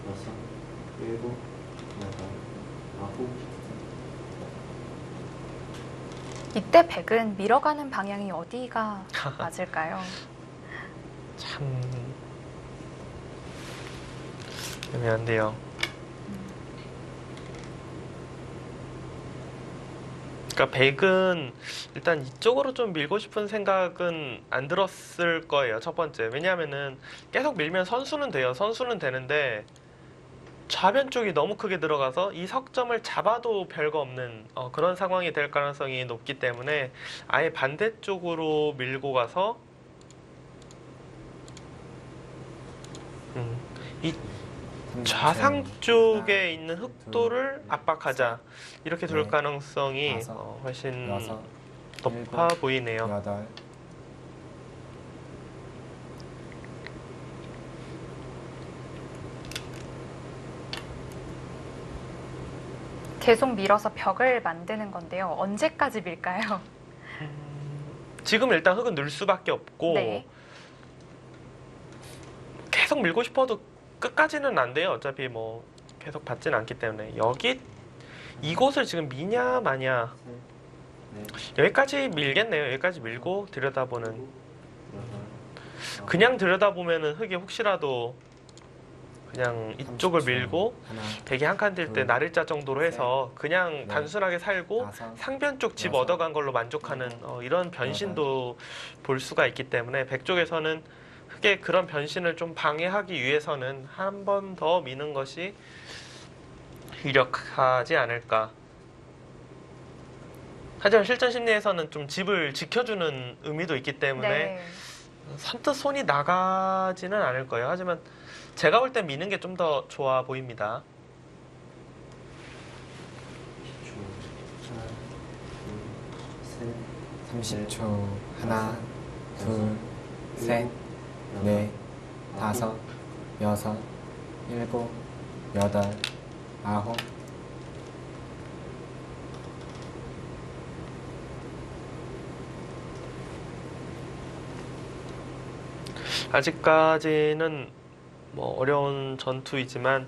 여섯, 일곱, 여덟, 아홉, 이때 백은 밀어가는 방향이 어디가 맞을까요? 참 애매한데요. 그러니까 백은 일단 이쪽으로 좀 밀고 싶은 생각은 안 들었을 거예요. 첫 번째. 왜냐하면은 계속 밀면 선수는 돼요. 선수는 되는데 좌변 쪽이 너무 크게 들어가서 이 석점을 잡아도 별거 없는 그런 상황이 될 가능성이 높기 때문에 아예 반대쪽으로 밀고 가서 이 30초. 좌상 쪽에 하나, 있는 흑도를 압박하자 이렇게 될 넷, 가능성이 다섯, 훨씬 여섯, 높아 일곱, 보이네요. 여덟, 계속 밀어서 벽을 만드는 건데요. 언제까지 밀까요? 지금 일단 흙은 늘 수밖에 없고 네. 계속 밀고 싶어도 끝까지는 안 돼요. 어차피 뭐 계속 받지는 않기 때문에 여기 이곳을 지금 미냐 마냐 넷, 여기까지 밀겠네요. 여기까지 밀고 들여다보는 일곱, 여덟, 아홉, 그냥 들여다보면은 흙이 혹시라도 그냥 이쪽을 30초. 밀고 하나, 백이 한 칸 들 때 둘, 나를자 정도로 해서 그냥 넷, 단순하게 살고 다섯, 상변 쪽 집 여섯, 얻어간 걸로 만족하는 이런 변신도 볼 수가 있기 때문에 백 쪽에서는 흙의 그런 변신을 좀 방해하기 위해서는 한 번 더 미는 것이 유력하지 않을까. 하지만 실전 심리에서는 좀 집을 지켜주는 의미도 있기 때문에 네. 선뜻 손이 나가지는 않을 거예요. 하지만 제가 볼 땐 미는 게 좀 더 좋아 보입니다. 10초. 하나, 둘, 셋, 30초. 하나, 둘, 셋, 넷, 다섯, 여섯, 일곱, 여덟, 아홉, 아직까지는 뭐 어려운 전투이지만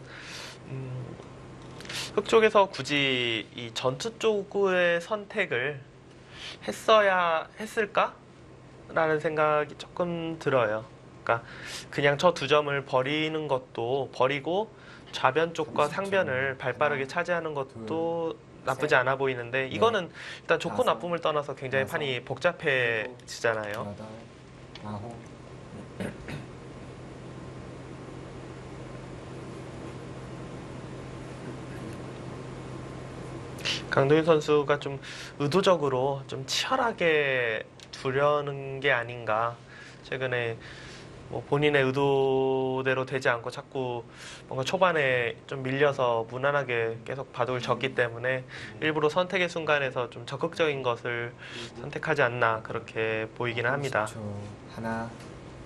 흑 쪽에서 굳이 이 전투 쪽의 선택을 했어야 했을까? 라는 생각이 조금 들어요. 그러니까 그냥 저 두 점을 버리는 것도 버리고 좌변 쪽과 상변을 발빠르게 차지하는 것도 나쁘지 않아 보이는데 이거는 일단 좋고 나쁨을 떠나서 굉장히 판이 복잡해지잖아요. 여덟, 아홉, 강도윤 선수가 좀 의도적으로 좀 치열하게 두려는 게 아닌가. 최근에 뭐 본인의 의도대로 되지 않고 자꾸 뭔가 초반에 좀 밀려서 무난하게 계속 바둑을 졌기 때문에 일부러 선택의 순간에서 좀 적극적인 것을 선택하지 않나 그렇게 보이기는 합니다. 30초. 하나,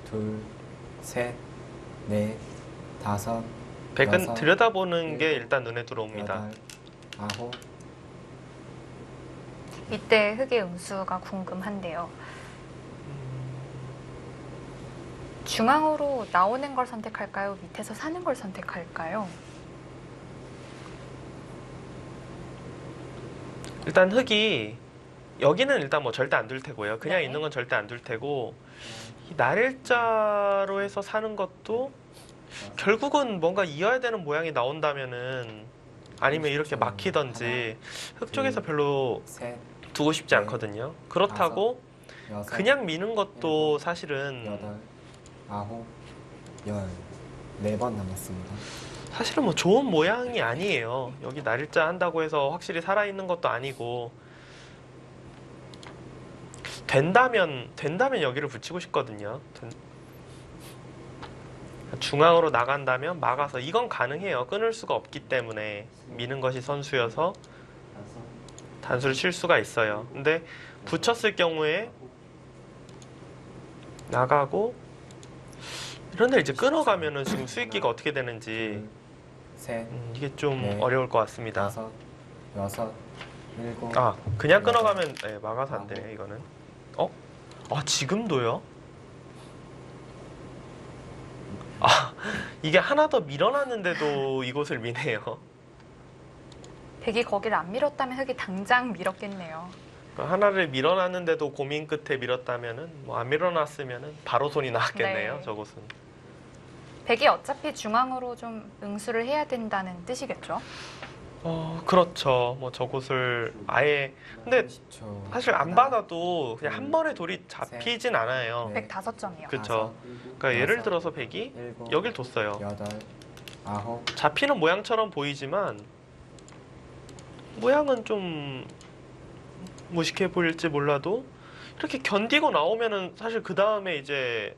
둘, 셋, 넷, 다섯, 백은 여섯, 들여다보는 게 일곱, 일단 눈에 들어옵니다. 여덟, 아홉, 이때 흑의 응수가 궁금한데요. 중앙으로 나오는 걸 선택할까요? 밑에서 사는 걸 선택할까요? 일단 흑이 여기는 일단 뭐 절대 안 둘 테고요. 그냥 네. 있는 건 절대 안 둘 테고 이 날일자로 해서 사는 것도 결국은 뭔가 이어야 되는 모양이 나온다면은 아니면 이렇게 막히던지 흑 쪽에서 별로 셋, 두고 싶지 않거든요. 그렇다고 여섯, 그냥 미는 것도 사실은 여덟, 아홉, 열. 4번 남았습니다. 사실은 뭐 좋은 모양이 아니에요. 여기 날일자 한다고 해서 확실히 살아있는 것도 아니고 된다면 여기를 붙이고 싶거든요. 중앙으로 나간다면 막아서 이건 가능해요. 끊을 수가 없기 때문에 미는 것이 선수여서 다섯, 단수를 칠 수가 있어요. 근데 붙였을 경우에 나가고 이런데 이제 끊어가면은 지금 수익기가 어떻게 되는지 둘, 셋, 이게 좀 네. 어려울 것 같습니다. 다섯, 여섯, 일곱. 아 그냥 끊어가면 네, 막아서 안 되네 이거는. 아 지금도요? 아 이게 하나 더 밀어놨는데도 이곳을 미네요. 백이 거기를 안 밀었다면 흑이 당장 밀었겠네요. 하나를 밀어놨는데도 고민 끝에 밀었다면은 뭐 안 밀어놨으면은 바로 손이 나왔겠네요. 네. 저곳은. 백이 어차피 중앙으로 좀 응수를 해야 된다는 뜻이겠죠? 그렇죠. 뭐 저곳을 아예 근데 30초. 사실 안 받아도 그냥 한 번에 돌이 잡히진 않아요. 네. 백 5점이요. 그쵸. 그러니까 예를 들어서 백이 일곱, 여길 뒀어요. 여덟, 아홉, 잡히는 모양처럼 보이지만 모양은 좀 무식해 보일지 몰라도 이렇게 견디고 나오면은 사실 그 다음에 이제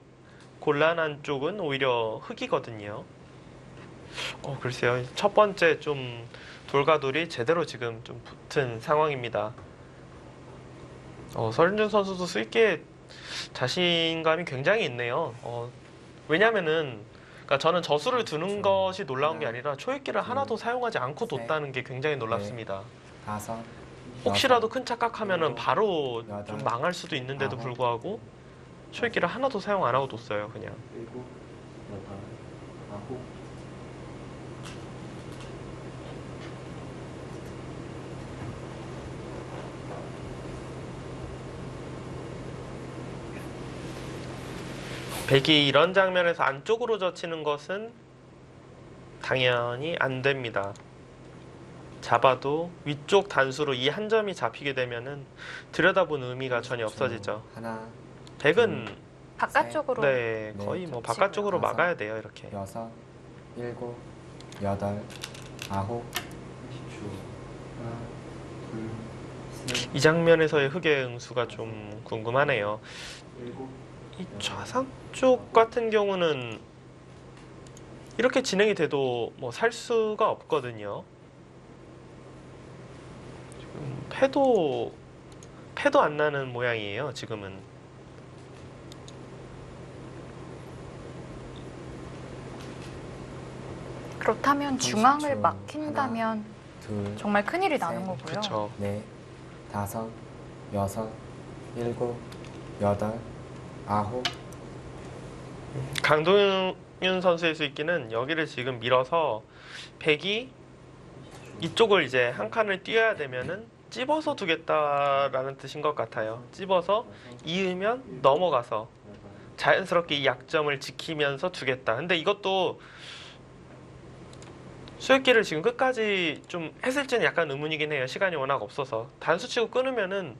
곤란한 쪽은 오히려 흑이거든요. 글쎄요. 첫 번째 좀 돌과 돌이 제대로 지금 좀 붙은 상황입니다. 서른준 선수도 수익기에 자신감이 굉장히 있네요. 왜냐면은 그러니까 저는 저수를 두는 것이 놀라운 게 아니라 초읽기를 하나도 사용하지 않고 뒀다는 게 굉장히 놀랍습니다. 다섯, 혹시라도 큰 착각하면은 바로 좀 여덟, 망할 수도 있는데도 아홉, 불구하고 초읽기를 하나도 사용 안 하고 뒀어요. 그냥. 일곱, 여덟, 아홉, 백이 이런 장면에서 안쪽으로 젖히는 것은 당연히 안 됩니다. 잡아도 위쪽 단수로 이 한 점이 잡히게 되면은 들여다본 의미가 전혀 없어지죠. 하나, 백은 바깥쪽으로 네 거의 뭐 바깥쪽으로 막아야 돼요. 이렇게. 여섯, 일곱, 여덟, 아홉, 30초. 하나, 둘, 셋, 이 장면에서의 흑의 응수가 좀 궁금하네요. 일곱, 이 좌상 쪽 같은 경우는 이렇게 진행이 돼도 뭐 살 수가 없거든요. 지금 패도 안 나는 모양이에요. 지금은. 그렇다면 30초. 중앙을 막힌다면 둘, 정말 큰일이 나는 셋. 거고요. 그렇죠. 넷, 다섯, 여섯, 일곱, 여덟, 아홉, 강동윤 선수의 수익기는 여기를 지금 밀어서 백이 이쪽을 이제 한 칸을 띄어야 되면은 찝어서 두겠다라는 뜻인 것 같아요. 찝어서 이으면 넘어가서 자연스럽게 이 약점을 지키면서 두겠다. 근데 이것도 수익기를 지금 끝까지 좀 했을지는 약간 의문이긴 해요. 시간이 워낙 없어서. 단수치고 끊으면은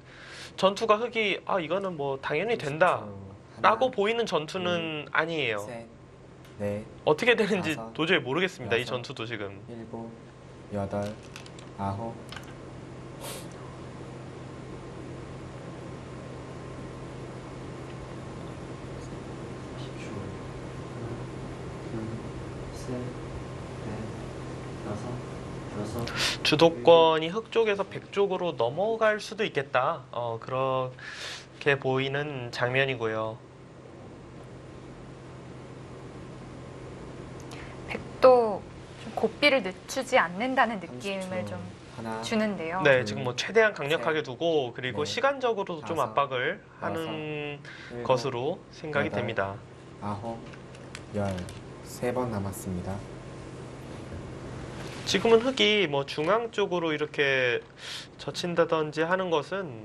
전투가 흑이 이거는 뭐 당연히 된다 라고 보이는 전투는 아니에요. 셋, 넷, 어떻게 되는지 다섯, 도저히 모르겠습니다. 이 여섯, 전투도 지금. 일곱, 여덟, 아홉, 40초. 하나, 둘, 셋, 넷, 다섯, 여섯. 주도권이 흑 쪽에서 백 쪽으로 넘어갈 수도 있겠다. 그렇게 보이는 장면이고요. 백도 좀 고삐를 늦추지 않는다는 느낌을 30초. 좀 하나, 주는데요. 네, 둘, 지금 뭐 최대한 강력하게 두고 그리고 넷, 시간적으로도 좀 다섯, 압박을 하는 일곱, 것으로 생각이 여덟, 됩니다. 아홉, 열, 3번 남았습니다. 지금은 흑이 뭐 중앙 쪽으로 이렇게 젖힌다든지 하는 것은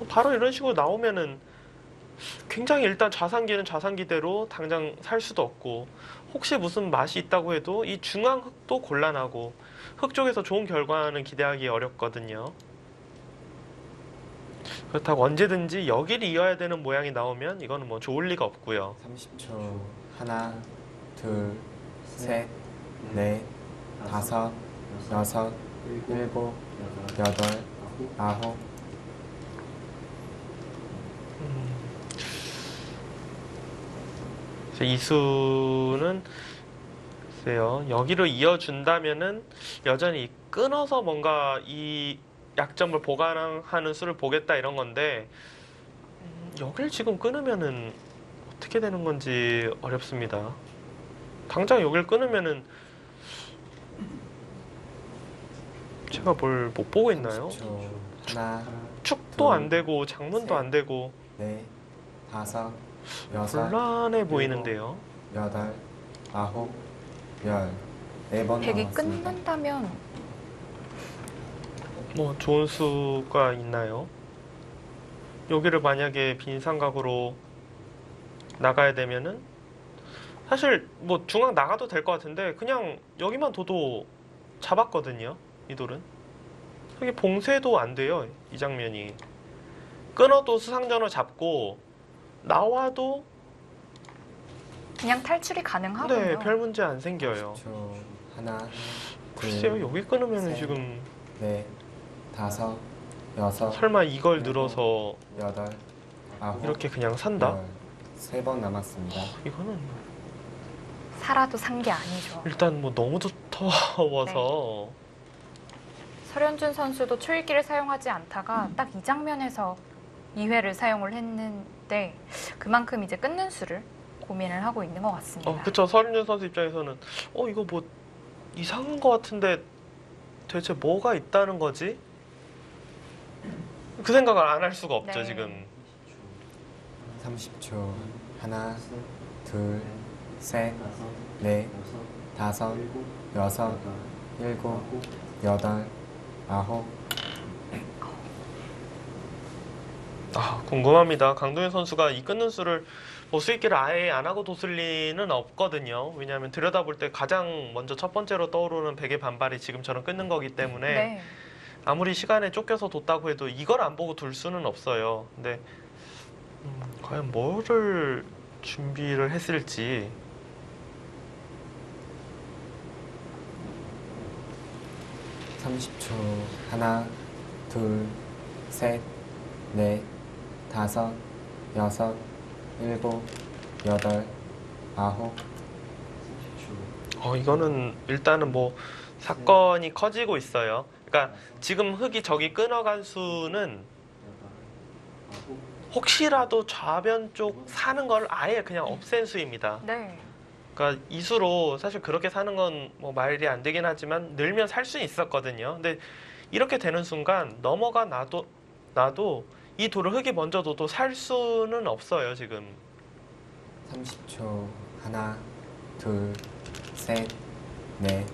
바로 이런 식으로 나오면은 굉장히 일단 자산기는 자산기대로 당장 살 수도 없고 혹시 무슨 맛이 있다고 해도 이 중앙 흑도 곤란하고 흑 쪽에서 좋은 결과는 기대하기 어렵거든요. 그렇다고 언제든지 여기를 이어야 되는 모양이 나오면 이거는 뭐 좋을 리가 없고요. 30초. 하나, 둘, 셋, 넷, 다섯, 여섯, 일곱, 여덟, 아홉, 그래서 이 수는 글쎄요, 여기로 이어준다면은 여전히 끊어서 뭔가 이 약점을 보강하는 수를 보겠다 이런 건데 여길 지금 끊으면은 어떻게 되는 건지 어렵습니다. 당장 여길 끊으면은 제가 뭘 못 보고 있나요? 30초. 하나, 축도 안 되고 장문도 안 되고 넷, 다섯, 여섯, 곤란해 보이는데요. 여덟, 아홉, 열. 4번 백이 남았습니다. 끊는다면 뭐 좋은 수가 있나요? 여기를 만약에 빈 삼각으로 나가야 되면은 사실 뭐 중앙 나가도 될 것 같은데 그냥 여기만 둬도 잡았거든요. 이 돌은 여기 봉쇄도 안 돼요. 이 장면이 끊어도 수상전을 잡고 나와도 그냥 탈출이 가능하군요. 네, 별 문제 안 생겨요. 10초. 하나, 글쎄요, 둘, 여기 끊으면은 셋. 지금 넷, 다섯, 여섯, 설마 이걸 일곱, 늘어서 여덟, 아홉, 이렇게 그냥 산다? 3번 남았습니다. 이거는 살아도 산 게 아니죠. 일단 뭐 너무 두터워서 설현준 선수도 초읽기를 사용하지 않다가 딱 이 장면에서 2회를 사용을 했는데 그만큼 이제 끊는 수를 고민을 하고 있는 것 같습니다. 그쵸. 서른준 선수 입장에서는 이거 뭐 이상한 것 같은데 대체 뭐가 있다는 거지? 그 생각을 안 할 수가 없죠. 네. 지금 30초. 하나, 둘, 셋, 넷, 다섯, 여섯, 일곱, 여덟, 아홉. 궁금합니다. 강동현 선수가 이 끊는 수를 뭐 수익기를 아예 안 하고 뒀을 리는 없거든요. 왜냐하면 들여다볼 때 가장 먼저 첫 번째로 떠오르는 백의 반발이 지금처럼 끊는 거기 때문에 네. 아무리 시간에 쫓겨서 뒀다고 해도 이걸 안 보고 둘 수는 없어요. 근데 과연 뭐를 준비를 했을지. (30초) 하나, 둘, 셋, 넷, 다섯, 여섯, 일곱, 여덟, 아홉. 30초. 이거는 일단은 뭐 사건이 커지고 있어요. 그러니까 지금 흑이 저기 끊어간 수는 혹시라도 좌변 쪽 사는 걸 아예 그냥 없앤 수입니다. 네. 그러니까 이 수로 사실 그렇게 사는 건 뭐 말이 안 되긴 하지만 늘면 살 수 있었거든요. 근데 이렇게 되는 순간 넘어가 나도 이 돌을 흑이 먼저 둬도 살 수는 없어요. 지금 30초. 하나, 둘, 셋, 넷.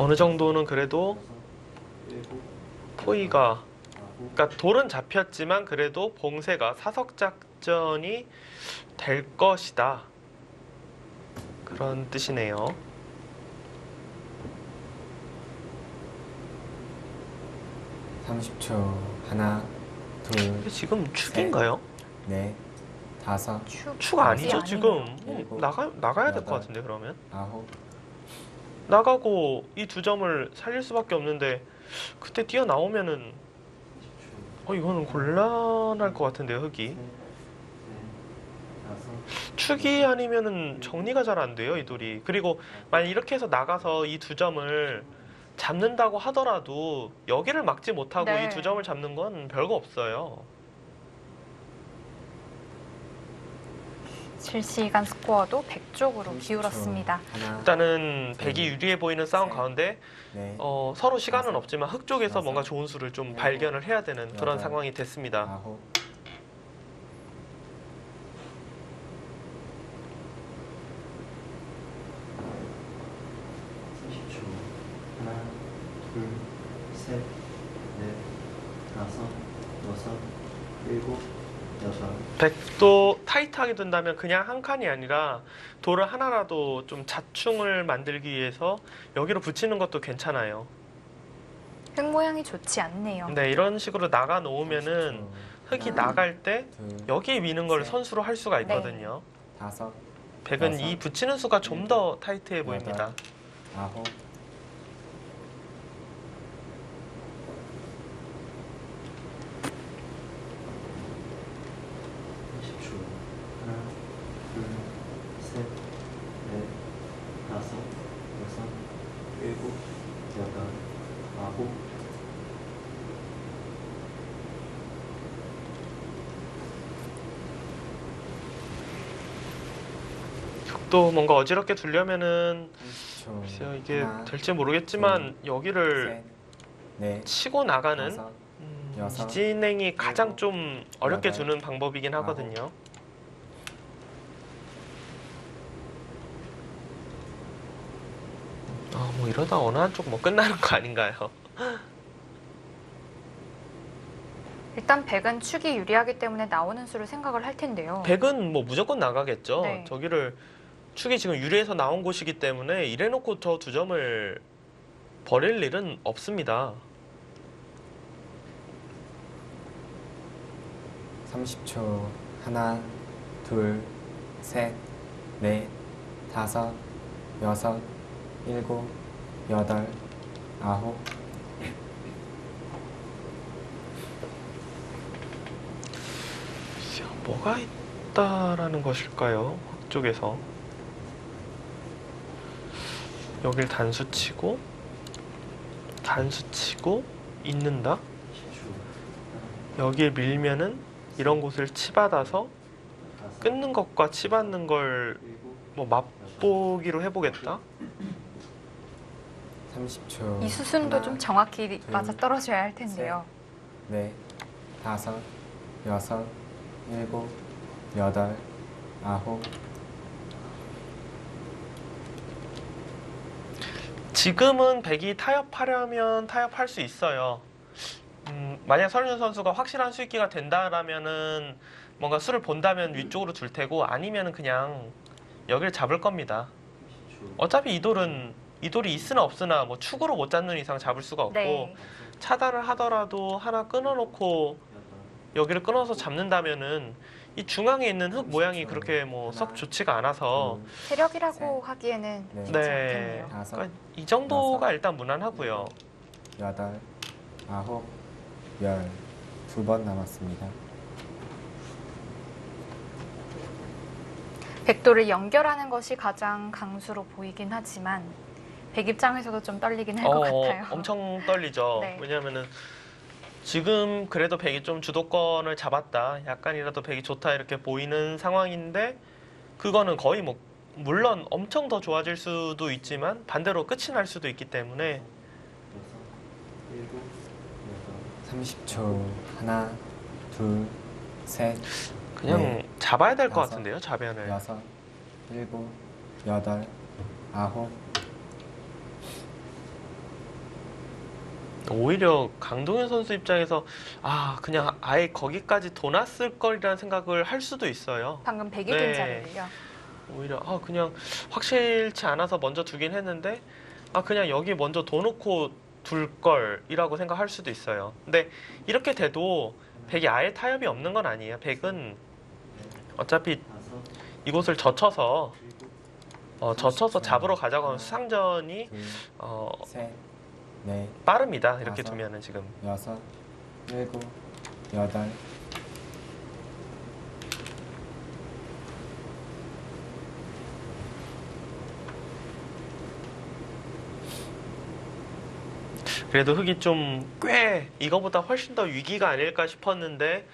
어느 정도는 그래도 여섯, 일곱, 포위가, 아홉, 그러니까 돌은 잡혔지만 그래도 봉쇄가 사석 작전이 될 것이다. 그런 뜻이네요. 30초. 하나, 둘, 근데 지금 축인가요? 넷, 다섯, 축 아니죠 아니에요. 지금. 일곱, 나가야 될 것 여덟. 같은데 그러면. 아홉, 나가고 이 두 점을 살릴 수밖에 없는데 그때 뛰어나오면은 이거는 곤란할 것 같은데요 흙이. 셋, 넷, 다섯, 축이 아니면은 정리가 잘 안 돼요 이 돌이. 그리고 만약 이렇게 해서 나가서 이 두 점을 잡는다고 하더라도 여기를 막지 못하고 네. 이 두 점을 잡는 건 별거 없어요. 실시간 스코어도 100쪽으로 30초. 기울었습니다. 하나, 일단은 백이 유리해 보이는 싸움 셋. 가운데 넷, 서로 시간은 다섯, 없지만 흙 쪽에서 여섯, 뭔가 좋은 수를 좀 일곱, 발견을 해야 되는 그런 여덟, 상황이 됐습니다. 아홉, 삼십초. 하나, 둘, 셋, 넷, 다섯, 여섯, 일곱, 여덟. 백도 타이트하게 둔다면 그냥 한 칸이 아니라 돌을 하나라도 좀 자충을 만들기 위해서 여기로 붙이는 것도 괜찮아요. 흙 모양이 좋지 않네요. 근데 이런 식으로 나가 놓으면은 30초. 흙이 하나, 나갈 때 둘, 여기에 미는 걸 셋. 선수로 할 수가 있거든요. 다섯, 백은 여섯, 이 붙이는 수가 좀 더 타이트해 보입니다. 아홉, 삼십초. 하나, 둘, 셋, 넷, 다섯, 여섯, 일곱, 여덟, 아홉. 흙도 뭔가 어지럽게 두려면은 30초. 글쎄요, 이게 하나, 될지 모르겠지만 여기를 셋, 넷, 치고 나가는 다섯, 여섯, 이진행이 가장 일곱, 좀 어렵게 여덟, 두는 방법이긴 하거든요. 뭐 이러다 어느 한쪽 뭐 끝나는 거 아닌가요? 일단 백은 축이 유리하기 때문에 나오는 수를 생각을 할 텐데요. 백은 뭐 무조건 나가겠죠. 네. 저기를 축이 지금 유리해서 나온 곳이기 때문에 이래놓고 저 두 점을 버릴 일은 없습니다. 30초. 하나, 둘, 셋, 넷, 다섯, 여섯, 일곱, 여덟, 아홉. 글쎄요, 뭐가 있다라는 것일까요? 흙 쪽에서 여길 단수치고 있는다. 10초. 여길 밀면은 이런 곳을 치받아서 다섯, 끊는 것과 치받는 걸 뭐 일곱, 맛보기로 해보겠다. 30초. 이 수순도 하나, 좀 정확히 둘, 맞아 떨어져야 할 텐데요. 넷, 다섯, 여섯, 일곱, 여덟, 아홉. 지금은 백이 타협하려면 타협할 수 있어요. 만약 설윤 선수가 확실한 수익기가 된다라면은 뭔가 수를 본다면 위쪽으로 둘 테고 아니면은 그냥 여기를 잡을 겁니다. 10초. 어차피 이 돌이 있으나 없으나 뭐 축으로 못 잡는 이상 잡을 수가 없고 네. 차단을 하더라도 하나 끊어놓고 여덟, 여기를 끊어서 잡는다면은 이 중앙에 있는 흙 모양이 그렇게 뭐 썩 좋지가 않아서 세력이라고 하기에는 네. 쉽지 네, 않겠네요. 다섯, 그러니까 이 정도가 일단 무난하고요. 여덟, 아홉, 열. 2번 남았습니다. 백도를 연결하는 것이 가장 강수로 보이긴 하지만 백 입장에서도 좀 떨리긴 할 것 같아요. 엄청 떨리죠. 네. 왜냐하면은 지금 그래도 백이 좀 주도권을 잡았다, 약간이라도 백이 좋다 이렇게 보이는 상황인데 그거는 거의 뭐 물론 엄청 더 좋아질 수도 있지만 반대로 끝이 날 수도 있기 때문에 여섯, 일곱, 여덟. 30초. 하나, 둘, 셋, 그냥 네. 잡아야 될 것 다섯, 같은데요, 자변을. 여섯, 일곱, 여덟, 아홉. 오히려 강동현 선수 입장에서 그냥 아예 거기까지 도났을 거리라는 생각을 할 수도 있어요. 방금 백이 네. 든 자리를요. 오히려 그냥 확실치 않아서 먼저 두긴 했는데 그냥 여기 먼저 둬 놓고 둘 걸이라고 생각할 수도 있어요. 근데 이렇게 돼도 백이 아예 타협이 없는 건 아니에요. 백은 어차피 다섯, 이곳을 젖혀서 젖혀서 잡으러 가자고 하면 수상전이 둘, 어, 셋, 넷, 빠릅니다. 이렇게 다섯. 두면은 지금. 여섯, 일곱, 여덟, 그래도 흑이 좀 꽤 이거보다 훨씬 더 위기가 아닐까 싶었는데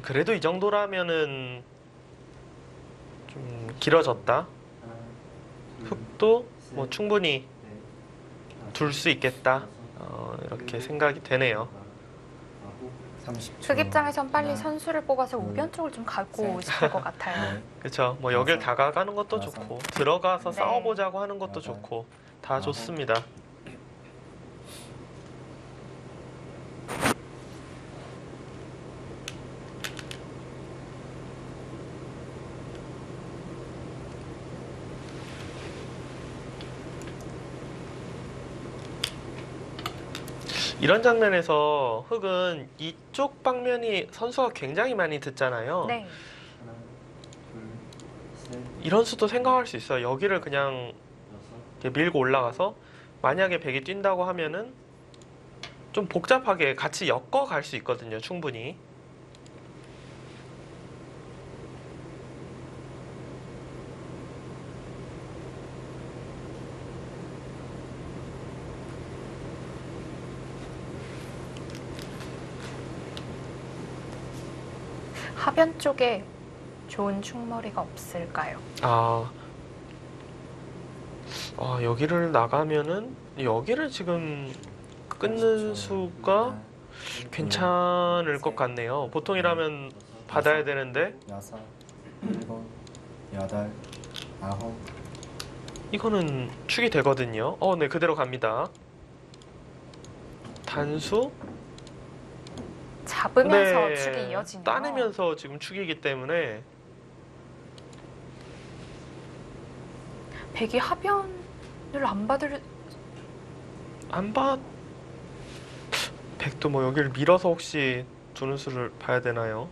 그래도 이 정도라면은 좀 길어졌다. 하나, 둘, 흑도 셋, 뭐 충분히 넷, 둘 수 있겠다. 이렇게 생각이 되네요. 아홉, 30초. 흑 입장에선 빨리 하나, 선수를 뽑아서 둘, 우변 쪽을 좀 가고 셋, 싶을 것 같아요. 넷, 그렇죠. 뭐 여길 여섯, 다가가는 것도 여섯, 좋고 들어가서 네. 싸워보자고 하는 것도 여덟, 좋고 다 아홉. 좋습니다. 이런 장면에서 흑은 이쪽 방면이 선수가 굉장히 많이 듣잖아요. 네. 하나, 둘, 셋, 이런 수도 생각할 수 있어요. 여기를 그냥 여섯, 이렇게 밀고 올라가서 만약에 백이 뛴다고 하면은 좀 복잡하게 같이 엮어 갈 수 있거든요. 충분히. 하변 쪽에 좋은 충머리가 없을까요? 여기를 나가면은 여기를 지금 끊는 수가 괜찮을 것 같네요. 보통이라면 받아야 되는데 여섯, 일곱, 여덟, 아홉, 이거는 축이 되거든요. 네, 그대로 갑니다. 단수? 잡으면서 네, 축이 이어지네요. 따내면서 지금 축이기 때문에 백이 하변을 안 받을 안 받... 백도 뭐 여기를 밀어서 혹시 두는 수를 봐야 되나요?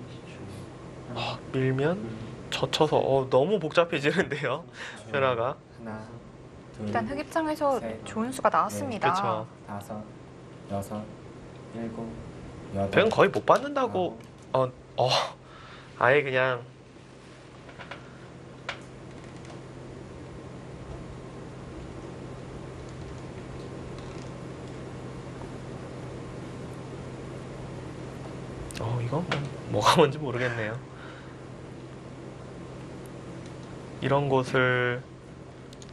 20초. 하나, 밀면 둘, 젖혀서 너무 복잡해지는데요. 변화가. 하나, 둘, 일단 흑 입장에서 셋, 좋은 수가 나왔습니다. 그쵸. 다섯, 여섯, 일곱, 여덟. 백은 거의 못 받는다고. 아예 그냥 이거 뭐가 뭔지 모르겠네요. 이런 곳을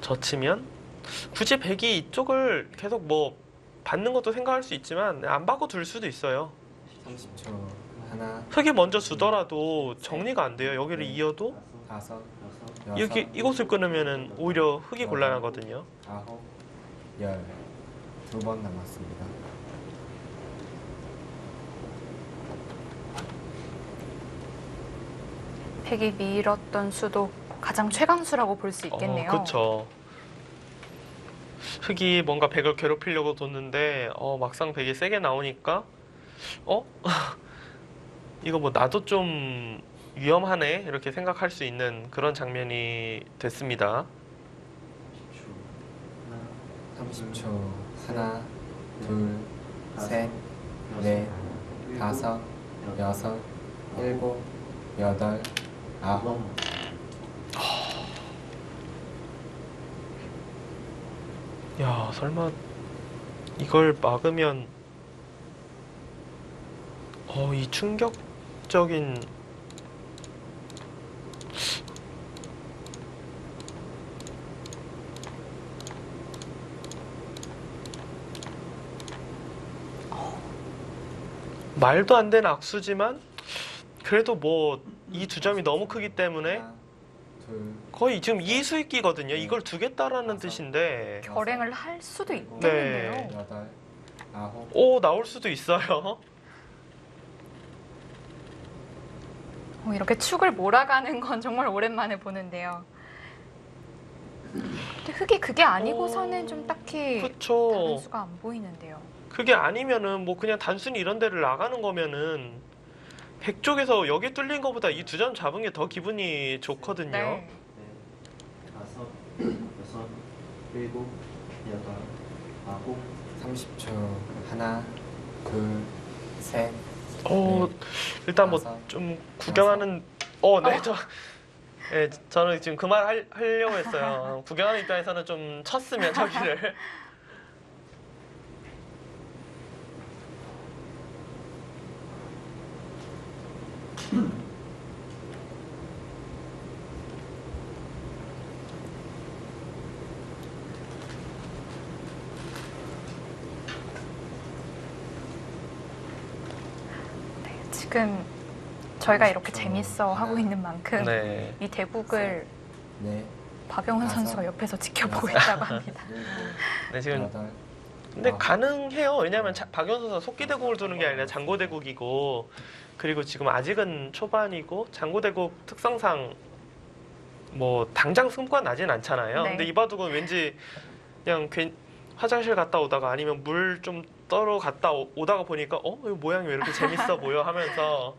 젖히면 굳이 백이 이쪽을 계속 뭐 받는 것도 생각할 수 있지만 안 받고 둘 수도 있어요. 30초. 하나, 흑이 먼저 주더라도 정리가 안 돼요. 여기를 이어도 다섯, 여섯, 여섯, 여기 이곳을 끊으면은 오히려 흑이 곤란하거든요. 아홉, 열. 2번 남았습니다. 백이 밀었던 수도 가장 최강수라고 볼 수 있겠네요. 그렇죠. 흑이 뭔가 백을 괴롭히려고 뒀는데 막상 백이 세게 나오니까 이거 뭐 나도 좀 위험하네 이렇게 생각할 수 있는 그런 장면이 됐습니다. 30초. 하나, 둘, 셋, 넷, 다섯, 여섯, 일곱, 여덟, 아홉. 야, 설마 이걸 막으면 이 충격적인 말도 안 되는 악수지만 그래도 뭐 이 두 점이 너무 크기 때문에 하나, 둘, 거의 지금 이수익기거든요. 네. 이걸 두겠다라는 다섯. 뜻인데 결행을 할 수도 네. 있겠는데요. 여덟, 아홉, 오 나올 수도 있어요. 이렇게 축을 몰아가는 건 정말 오랜만에 보는데요. 근데 흙이 그게 아니고서는 좀 딱히 그렇죠. 단수가 안 보이는데요. 그게 아니면은 뭐 그냥 단순히 이런 데를 나가는 거면은 백쪽에서 여기 뚫린 것보다 이 두 점 잡은 게 더 기분이 좋거든요. 네. 넷, 다섯, 여섯, 일곱, 여덟, 아홉, 30초. 하나, 둘, 셋, 어, 네. 일단 뭐 다섯, 좀 구경하는 네, 네, 저는 지금 그 말 하려고 했어요. 구경하는 입장에서는 좀 쳤으면 저기를. 지금 저희가 이렇게 재밌어 하고 있는 만큼 네. 이 대국을 넷, 박영훈 다섯, 선수가 옆에서 지켜보고 여섯. 있다고 합니다. 일곱, 네, 지금 여덟, 근데 아홉. 가능해요. 왜냐하면 박연 선수가 속기대국을 두는 게 아니라 장고대국이고 그리고 지금 아직은 초반이고 장고대국 특성상 뭐 당장 승부가 나진 않잖아요. 네. 근데 이 바둑은 왠지 그냥 화장실 갔다 오다가 아니면 물 좀 떠러 갔다 오다가 보니까 이 모양이 왜 이렇게 재밌어 보여 하면서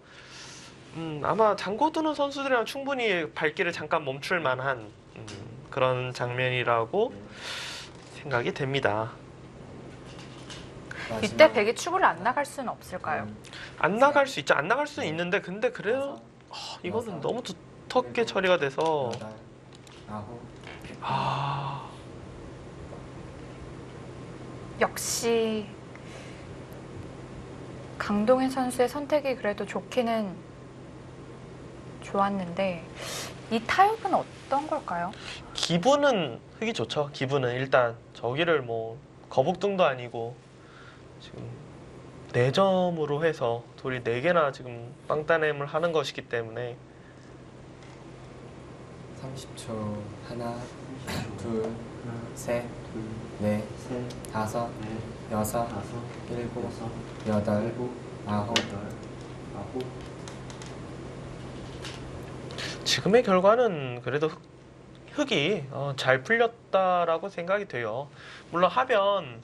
아마 장고 두는 선수들이랑 충분히 발길을 잠깐 멈출 만한 그런 장면이라고 생각이 됩니다. 이때 마지막. 백이 축을 안 나갈 수는 없을까요? 안 나갈 수 있죠. 안 나갈 수는 있는데 근데 그래요? 이거는 너무 두텁게 처리가 돼서 여덟, 아홉, 역시 강동현 선수의 선택이 그래도 좋기는 좋았는데 이 타협은 어떤 걸까요? 기분은 흙이 좋죠. 기분은 일단 저기를 뭐 거북등도 아니고 지금 4점으로 해서 돌이 4개나 지금 빵따냄을 하는 것이기 때문에 30초. 하나, 둘, 하나, 셋, 둘, 넷, 셋, 다섯, 넷, 여섯, 다섯, 일곱, 여섯, 여덟, 일곱, 아홉. 여덟, 아홉. 지금의 결과는 그래도 흙이 잘 풀렸다라고 생각이 돼요. 물론 하변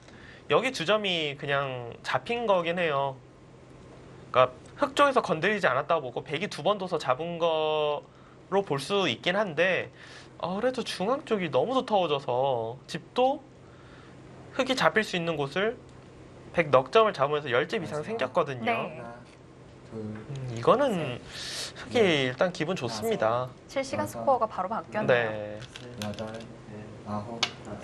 여기 2점이 그냥 잡힌 거긴 해요. 그러니까 흙 쪽에서 건드리지 않았다고 보고 백이 2번 둬서 잡은 거로 볼 수 있긴 한데 그래도 중앙 쪽이 너무 두터워져서 집도 흙이 잡힐 수 있는 곳을 백 넉 점을 잡으면서 10점 이상 생겼거든요. 네. 하나, 둘, 이거는 흙이 일단 기분 좋습니다. 실시간 여섯. 스코어가 바로 바뀌었네요. 네. 여덟, 넷, 아홉, 다섯,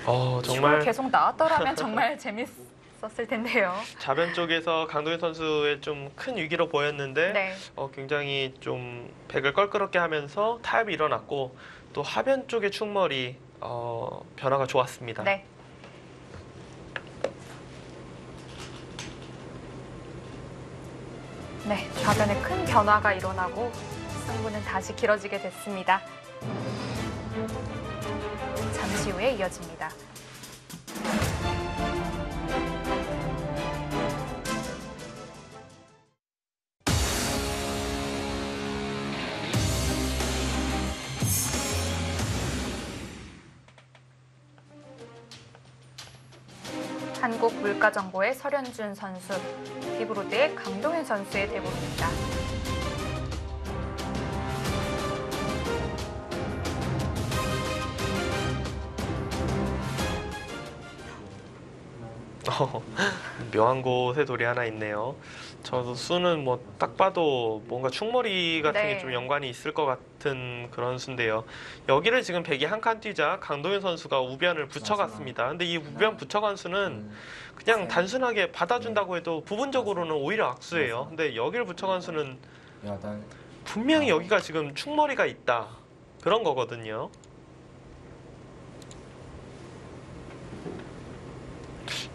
정말 정말 계속 나왔더라면 정말 재밌었을 텐데요. 자변 쪽에서 강동현 선수의 좀 큰 위기로 보였는데 네. 굉장히 좀 백을 껄끄럽게 하면서 타협이 일어났고 또 하변 쪽의 충머리 변화가 좋았습니다. 네. 네, 좌변에 큰 변화가 일어나고 승부는 다시 길어지게 됐습니다. 잠시 후에 이어집니다. 한국물가정보의 설현준 선수, 비브로드의 강동현 선수의 대결입니다. 묘한 곳에 돌이 하나 있네요. 저도 수는 뭐 딱 봐도 뭔가 충머리 같은 네. 게 좀 연관이 있을 것 같은 그런 수인데요. 여기를 지금 백이 한 칸 뛰자 강동현 선수가 우변을 붙여갔습니다. 근데 이 우변 붙여간 수는 그냥 셋, 단순하게 받아준다고 해도 부분적으로는 오히려 악수예요. 근데 여기를 붙여간 수는 여덟, 분명히 여기가 지금 충머리가 있다. 그런 거거든요.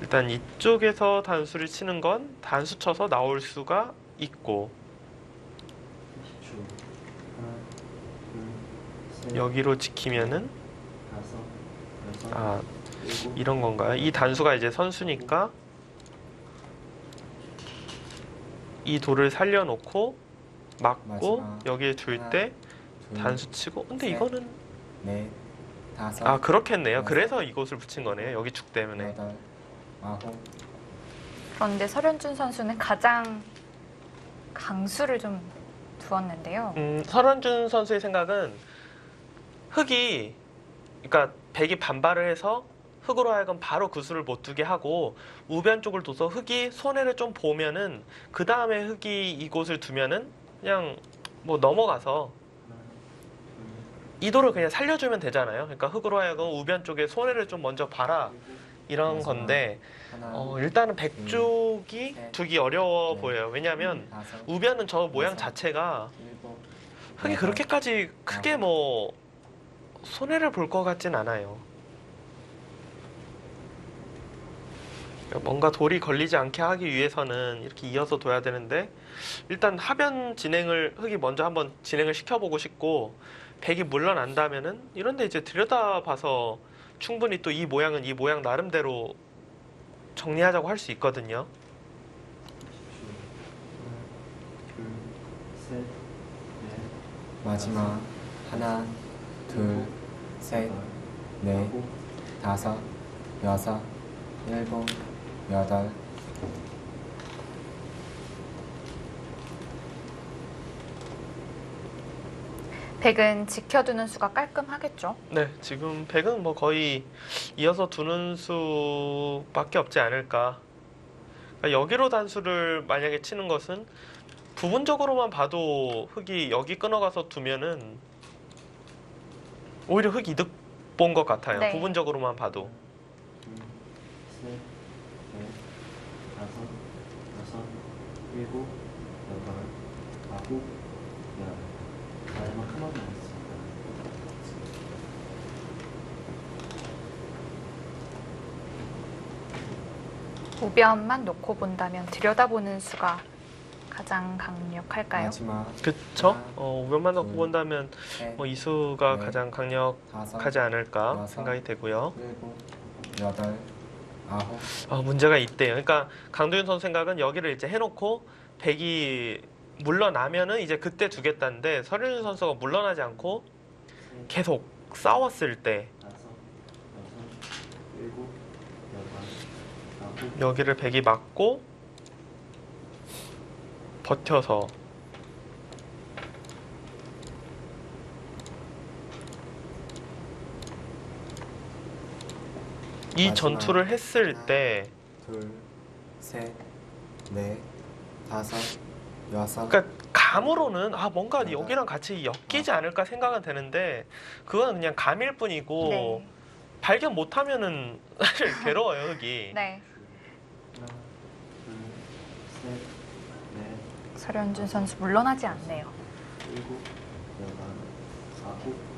일단 이쪽에서 단수를 치는 건 단수 쳐서 나올 수가 있고 20초. 하나, 둘, 셋, 여기로 지키면은 다섯, 여섯, 아 일곱, 이런 건가요? 이 단수가 이제 선수니까 이 돌을 살려놓고 맞고 마지막. 여기에 둘 때 둘, 단수 치고 근데 셋, 이거는 넷, 다섯, 아 그렇겠네요. 여섯, 그래서 이곳을 붙인 거네요. 여기 축 때문에. 여덟, 아홉, 그런데 설현준 선수는 가장 강수를 좀 두었는데요. 설현준 선수의 생각은 흑이 그러니까 백이 반발을 해서 흑으로 하여금 바로 구수를 못 두게 하고 우변 쪽을 둬서 흑이 손해를 좀 보면은 그 다음에 흑이 이곳을 두면은 그냥 뭐 넘어가서 이 돌을 그냥 살려주면 되잖아요. 그러니까 흑으로 하여금 우변 쪽에 손해를 좀 먼저 봐라 이런 건데 하나, 일단은 백 쪽이 셋, 두기 어려워 넷, 보여요. 왜냐하면 다섯, 우변은 저 모양 여섯, 자체가 일곱, 흑이 여덟, 그렇게까지 크게 뭐 손해를 볼 것 같진 않아요. 뭔가 돌이 걸리지 않게 하기 위해서는 이렇게 이어서 둬야 되는데 일단 하변 진행을 흑이 먼저 한번 진행을 시켜보고 싶고 백이 물러난다면은 이런데 이제 들여다봐서 충분히 또 이 모양은 이 모양 나름대로 정리하자고 할 수 있거든요. 둘, 셋, 넷, 마지막. 하나, 둘, 셋, 넷, 아홉, 다섯, 여섯, 일곱, 여덟, 백은 지켜두는 수가 깔끔하겠죠. 네, 지금 백은 뭐 거의 이어서 두는 수밖에 없지 않을까. 그러니까 여기로 단수를 만약에 치는 것은 부분적으로만 봐도 흑이 여기 끊어가서 두면은 오히려 흑 이득 본 것 같아요. 네. 부분적으로만 봐도. 둘, 셋, 넷, 다섯, 여섯, 일곱, 여덟, 아홉, 열. 마지막 하나만 남았습니다. 우변만 놓고 본다면 들여다보는 수가 가장 강력할까요? 마지막. 그쵸? 하나, 우변만 놓고 둘, 본다면 셋, 뭐 이 수가 네. 가장 다섯, 강력하지 않을까 여섯, 생각이 되고요. 일곱, 여덟, 아홉, 문제가 있대요. 그러니까 강도윤 선수 생각은 여기를 이제 해놓고 백이 물러나면은 이제 그때 두겠다는데 설윤 선수가 물러나지 않고 셋, 계속 싸웠을 때 다섯, 여섯, 일곱, 여덟, 아홉, 여기를 백이 맞고 버텨서 이 마지막. 전투를 했을 때 둘, 셋, 넷, 다섯, 여섯, 그러니까 감으로는 뭔가 여덟, 여기랑 같이 엮이지 않을까 생각은 되는데 그건 그냥 감일 뿐이고 네. 발견 못하면은 사실 괴로워요 흑이. 네. 하나, 둘, 셋, 넷, 설현준 선수 물러나지 않네요. 일곱, 여덟, 아홉,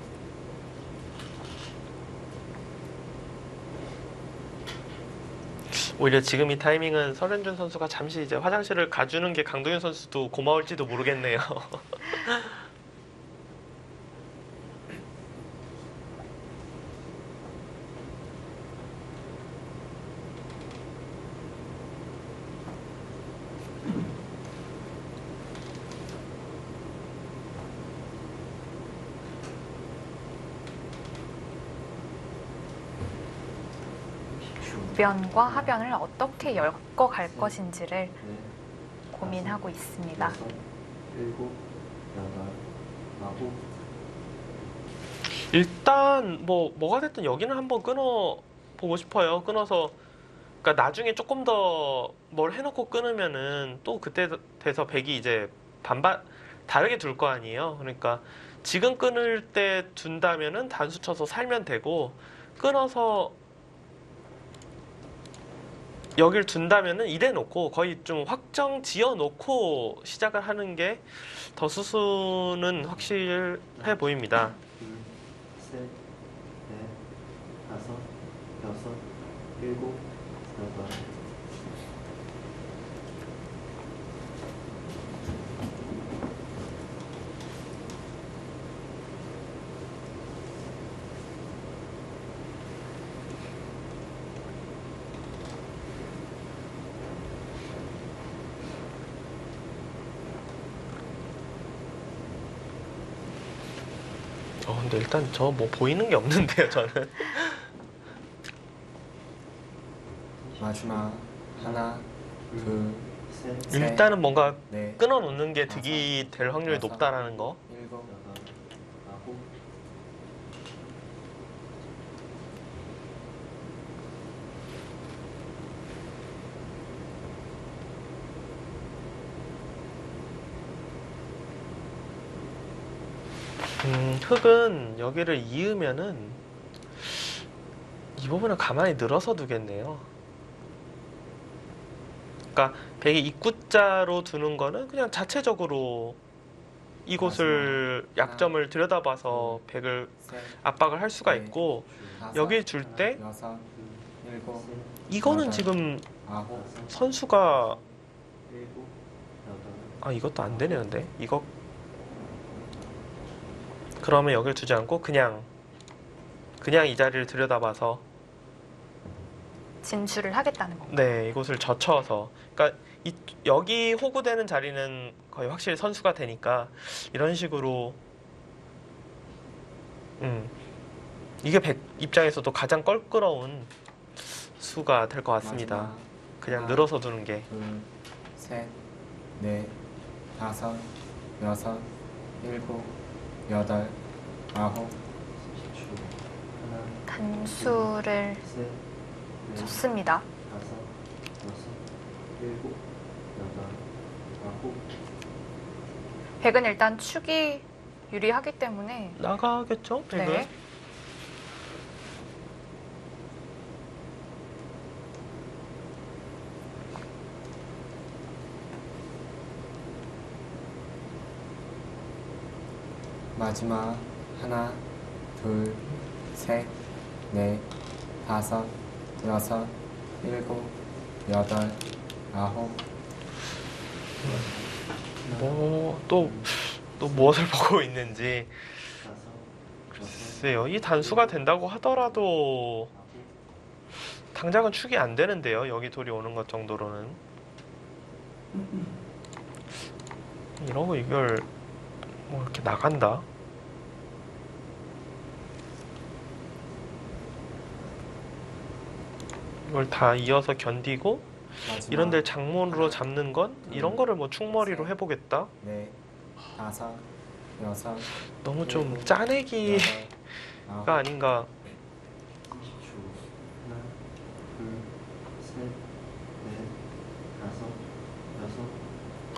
오히려 지금 이 타이밍은 설현준 선수가 잠시 이제 화장실을 가주는 게 강동윤 선수도 고마울지도 모르겠네요. 우변과 하변을 어떻게 엮어갈 것인지를 넷, 고민하고 있습니다. 여섯, 일곱, 여덟, 아홉, 일단 뭐가 됐든 여기는 한번 끊어 보고 싶어요. 끊어서 그러니까 나중에 조금 더 뭘 해놓고 끊으면은 또 그때 돼서 백이 이제 반반 다르게 둘 거 아니에요. 그러니까 지금 끊을 때 둔다면은 단수 쳐서 살면 되고 끊어서 여길 둔다면은 이래 놓고 거의 좀 확정 지어 놓고 시작을 하는 게 더 수수는 확실해 보입니다. 둘, 셋, 넷, 다섯, 여섯, 일곱, 여덟, 근데 일단 저 뭐 보이는 게 없는데요, 저는. 마지막 하나, 둘, 셋, 셋, 일단은 뭔가 넷, 끊어놓는 게 득이 될 확률이 여섯, 높다라는 거. 일곱, 여덟, 아홉, 흙은 여기를 이으면은 이 부분을 가만히 늘어서 두겠네요. 그러니까 백이 입구자로 두는 거는 그냥 자체적으로 이곳을 마지막 약점을 들여다봐서 백을 셋, 압박을 할 수가 네. 있고, 다섯, 여기 줄 때 여섯, 일곱, 이거는 여덟, 지금 아홉, 선수가 일곱, 여덟, 아 이것도 안 되네. 근데 이거 그러면 여길 두지 않고 그냥 이 자리를 들여다봐서 진출을 하겠다는 거. 네 이곳을 젖혀서, 그러니까 여기 호구되는 자리는 거의 확실히 선수가 되니까 이런 식으로 이게 백 입장에서도 가장 껄끄러운 수가 될 것 같습니다. 마지막 그냥 하나, 늘어서 두는 게. 둘, 셋, 넷, 다섯, 여섯, 일곱, 여덟, 아홉, 30초. 하나, 단수를 셋, 넷, 줬습니다. 다섯, 여섯, 일곱, 여덟, 아홉, 백은 일단 축이 유리하기 때문에 나가겠죠? 백은? 네. 마지막 하나, 둘, 셋, 넷, 다섯, 여섯, 일곱, 여덟, 아홉, 또 무엇을 보고 있는지. 다섯, 여섯, 글쎄요, 이 단수가 된다고 하더라도 아홉, 당장은 축이 안 되는데요. 여기 돌이 오는 것 정도로는. 이러고 이걸 뭐 이렇게 나간다. 이걸 다 이어서 견디고 마지막 이런 데를 장문으로 잡는 건 이런 거를 뭐 축머리로 해보겠다. 넷, 다섯, 여섯, 너무 좀 일곱, 짜내기가 여덟, 아홉, 아닌가. 30초. 하나, 둘, 셋, 넷, 다섯, 여섯,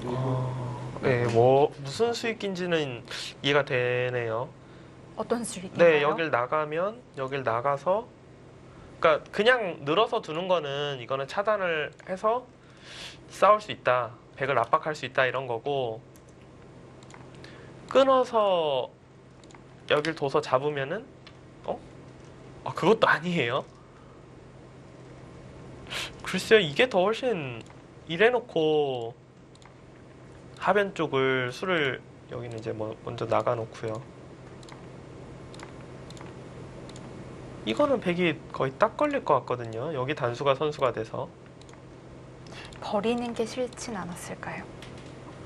일곱, 네, 뭐 무슨 수익인지는 이해가 되네요. 어떤 수익인가요? 네, 여길 나가면 여길 나가서, 그러니까 그냥 늘어서 두는 거는 이거는 차단을 해서 싸울 수 있다, 백을 압박할 수 있다 이런 거고, 끊어서 여길 둬서 잡으면은 그것도 아니에요. 글쎄요, 이게 더 훨씬, 이래놓고 하변 쪽을 수를 여기는 이제 뭐 먼저 나가 놓고요. 이거는 백이 거의 딱 걸릴 것 같거든요. 여기 단수가 선수가 돼서. 버리는 게 싫진 않았을까요?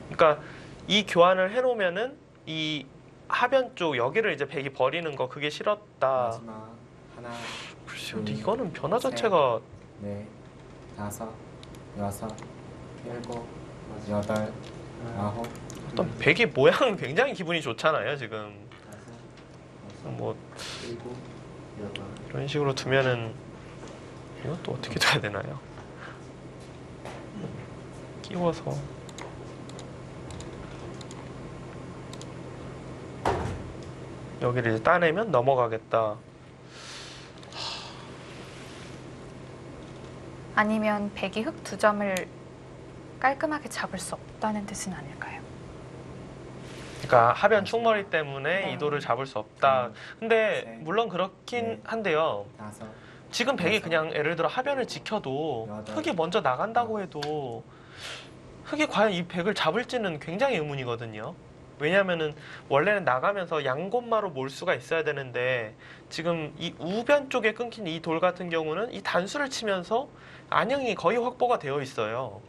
그러니까 이 교환을 해놓으면은 이 하변 쪽 여기를 이제 백이 버리는 거, 그게 싫었다. 마지막 하나, 글쎄요, 근데 이거는 변화 자체가 넷, 다섯, 여섯, 일곱, 다섯, 여덟, 하나, 아홉, 일단 백의 모양은 굉장히 기분이 좋잖아요. 지금 다섯, 여섯, 뭐 일곱, 여덟, 이런 식으로 두면은 이건 또 어떻게 돼야 되나요? 끼워서 여기를 이제 따내면 넘어가겠다. 아니면 백이 흙 2점을 깔끔하게 잡을 수 없다는 뜻은 아닐까요? 그러니까 하변 충머리 때문에 네. 이 돌을 잡을 수 없다. 근데 셋, 물론 그렇긴 넷, 한데요. 다섯, 지금 백이 그냥 예를 들어 하변을 지켜도 여덟, 흙이 먼저 나간다고 해도 흙이 과연 이 백을 잡을지는 굉장히 의문이거든요. 왜냐하면은 원래는 나가면서 양곳마로 몰 수가 있어야 되는데 지금 이 우변 쪽에 끊긴 이 돌 같은 경우는 이 단수를 치면서 안형이 거의 확보가 되어 있어요.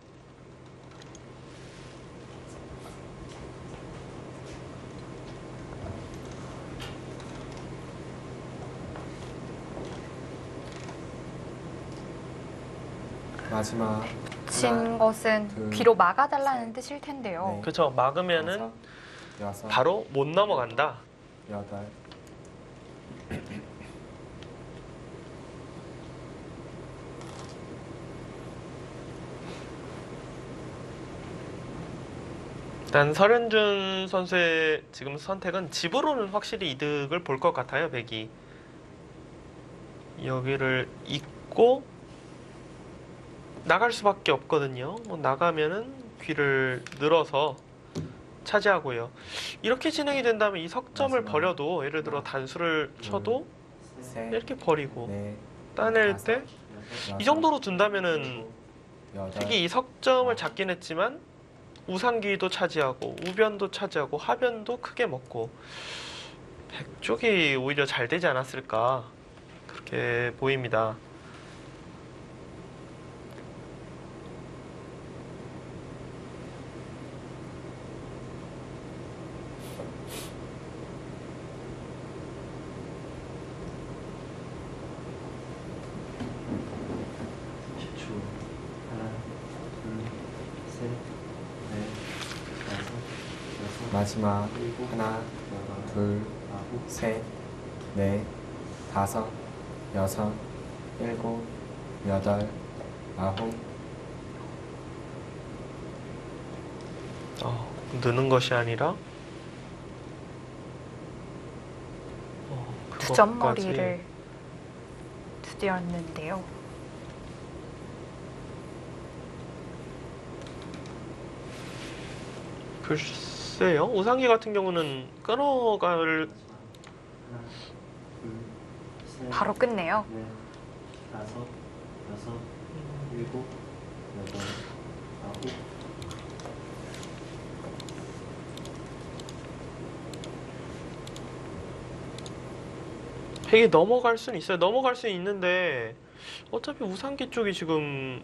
마지막 진 하나, 것은 둘, 뒤로 막아달라는 뜻일 텐데요. 네. 그렇죠. 막으면은 다섯, 여섯, 바로 못 넘어간다. 여덟, 일단 설현준 선수의 지금 선택은 집으로는 확실히 이득을 볼 것 같아요. 백이 여기를 잇고 나갈 수밖에 없거든요. 뭐 나가면은 귀를 늘어서 차지하고요. 이렇게 진행이 된다면 이 석점을 마지막. 버려도 예를 들어 단수를 쳐도 셋, 이렇게 버리고 넷, 따낼 다섯, 때 여섯, 이 정도로 둔다면은 일곱, 여덟, 백이 이 석점을 잡긴 했지만 우상기도 차지하고 우변도 차지하고 하변도 크게 먹고 백 쪽이 오히려 잘 되지 않았을까 그렇게 보입니다. 하나, 둘, 셋, 넷, 다섯, 여섯, 마지막 일곱, 하나, 여덟, 둘, 아홉, 셋, 넷, 다섯, 여섯, 일곱, 여덟, 아홉, 느는 것이 아니라 두 점 그것까지. 머리를 두드렸는데요. 글쎄요. 우상기 같은 경우는 끊어갈 하나, 둘, 셋, 바로 끝내요. 넷, 다섯, 여섯, 일곱, 여덟, 아홉. 백이 넘어갈 수는 있어요. 넘어갈 수는 있는데 어차피 우상기 쪽이 지금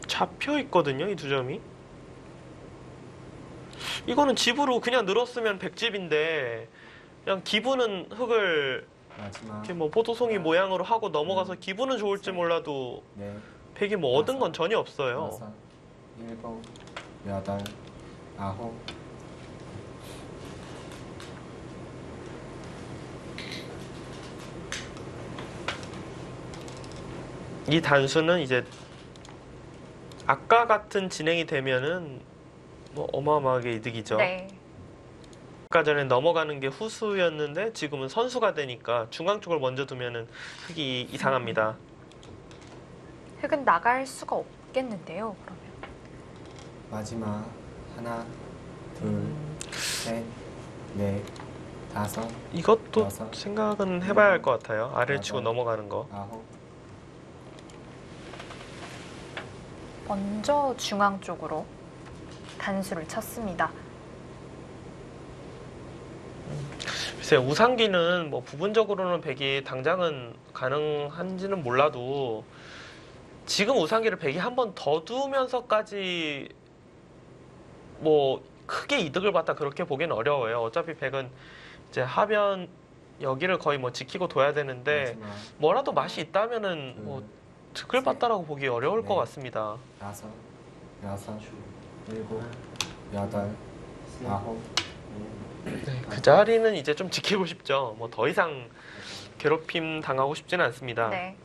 잡혀 있거든요. 이 두 점이. 이거는 집으로 그냥 늘었으면 백집인데 그냥 기분은 흙을 마지막 이렇게 뭐 포도송이 모양으로 하고 넘어가서 기분은 좋을지 몰라도 넷, 백이 뭐 얻은 건 전혀 없어요. 여섯, 일곱, 여덟, 아홉, 이 단수는 이제 아까 같은 진행이 되면은 뭐 어마어마하게 이득이죠. 네. 아까 전에 넘어가는 게 후수였는데 지금은 선수가 되니까 중앙 쪽을 먼저 두면은 흙이 이상합니다. 흙은 나갈 수가 없겠는데요. 그러면 마지막 하나, 둘, 셋, 넷, 다섯, 이것도 여섯, 생각은 해봐야 할 것 같아요. 아래를 치고 여덟, 넘어가는 거. 아홉, 먼저 중앙 쪽으로 단수를 쳤습니다. 글쎄요, 우상기는 뭐 부분적으로는 백이 당장은 가능한지는 몰라도 지금 우상기를 백이 한 번 더 두면서까지 뭐 크게 이득을 봤다 그렇게 보기는 어려워요. 어차피 백은 이제 하변 여기를 거의 뭐 지키고 둬야 되는데 마지막 뭐라도 맛이 있다면은 뭐 득을 봤다라고 보기 어려울 것 네. 같습니다. 다섯, 여섯, 일곱, 여덟, 셋, 아홉, 넷, 네, 그 자리는 이제 좀 지키고 싶죠. 뭐 더 이상 괴롭힘 당하고 싶지는 않습니다. 네.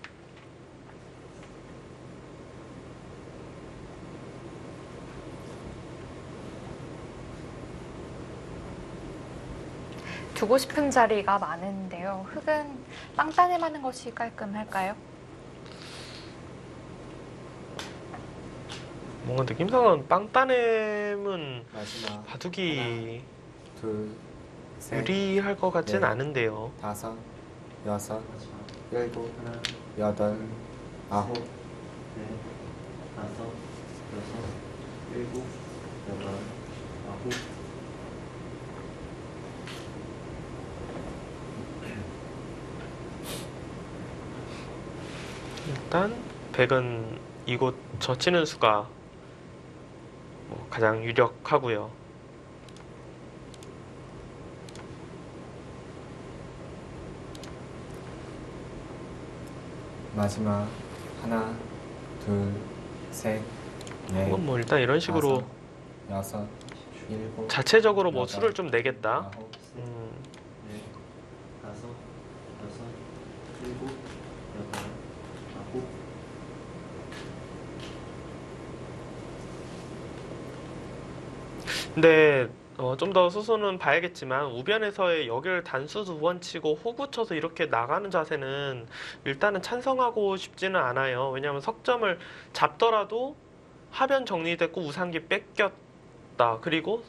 두고 싶은 자리가 많은데요. 흙은 빵단에 맞는 것이 깔끔할까요? 뭔가 느낌상은 빵따냄은 마지막 바둑이 둘, 셋, 유리할 것 같진 네. 않은데요. 다섯, 여섯, 마지막 일곱, 하나, 여덟, 아홉, 넷, 다섯, 여섯, 일곱, 여덟, 아홉. 일단 백은 이곳 젖히는 수가 뭐 가장 유력하고요. 마지막 하나, 둘, 셋, 넷, 혹은 뭐 일단 이런 식으로 다섯, 여섯, 일곱, 자체적으로 뭐 여덟, 수를 좀 내겠다. 아홉, 넷, 다섯, 여섯, 일곱, 여덟, 아홉. 근데 좀 더 수수는 봐야겠지만 우변에서의 여길 단수 두 번 치고 호구 쳐서 이렇게 나가는 자세는 일단은 찬성하고 싶지는 않아요. 왜냐하면 석점을 잡더라도 하변 정리됐고 우상기 뺏겼다. 그리고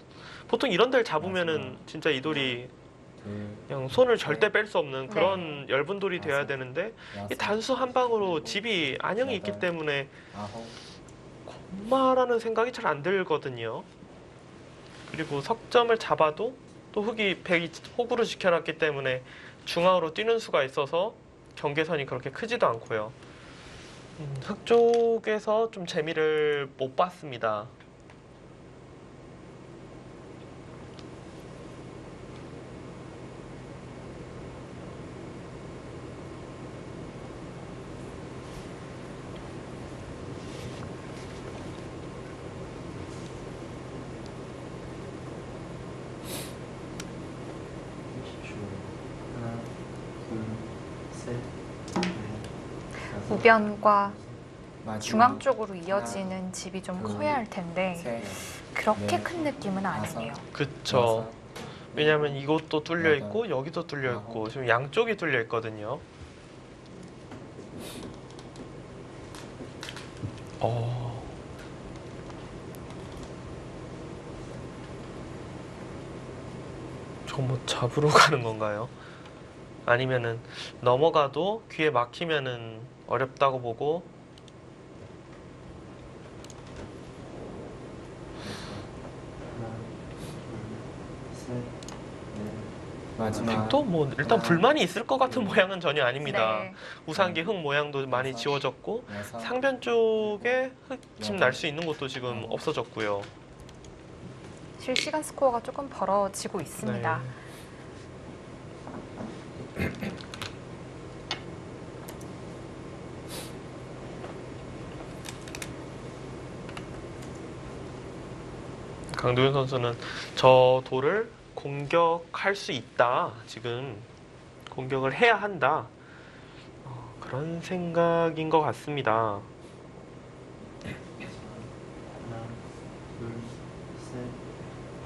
보통 이런 데를 잡으면은 진짜 이 돌이 둘, 그냥 손을 절대 뺄 수 없는 네. 그런 얇은 돌이 돼야 되는데 이 여섯, 단수 한 방으로 집이 안형이 있기 여덟, 때문에 아홉, 엄마라는 생각이 잘 안 들거든요. 그리고 석점을 잡아도 또 흑이 백이 호구로 지켜놨기 때문에 중앙으로 뛰는 수가 있어서 경계선이 그렇게 크지도 않고요. 흑 쪽에서 좀 재미를 못 봤습니다. 하나, 둘, 셋, 넷, 다섯, 우변과 마지막, 중앙 쪽으로 이어지는 집이 좀 커야 할 텐데 셋, 그렇게 넷, 큰 느낌은 아니네요. 그쵸. 여섯, 왜냐면 이것도 뚫려 여덟, 있고 여기도 뚫려 있고 아홉. 지금 양쪽이 뚫려 있거든요. 저거 뭐 잡으러 가는 건가요? 아니면은 넘어가도 귀에 막히면은 어렵다고 보고 하나, 둘, 셋, 넷, 마지막, 백도 뭐 일단 하나, 불만이 있을 것 같은 모양은 전혀 아닙니다. 네. 우상기 흙 모양도 많이 여섯, 지워졌고 여섯, 상변 쪽에 흙집 날 수 있는 곳도 지금 없어졌고요. 실시간 스코어가 조금 벌어지고 있습니다. 네. 강도현 선수는 저 돌을 공격할 수 있다. 지금 공격을 해야 한다. 그런 생각인 것 같습니다. 하나, 둘, 셋,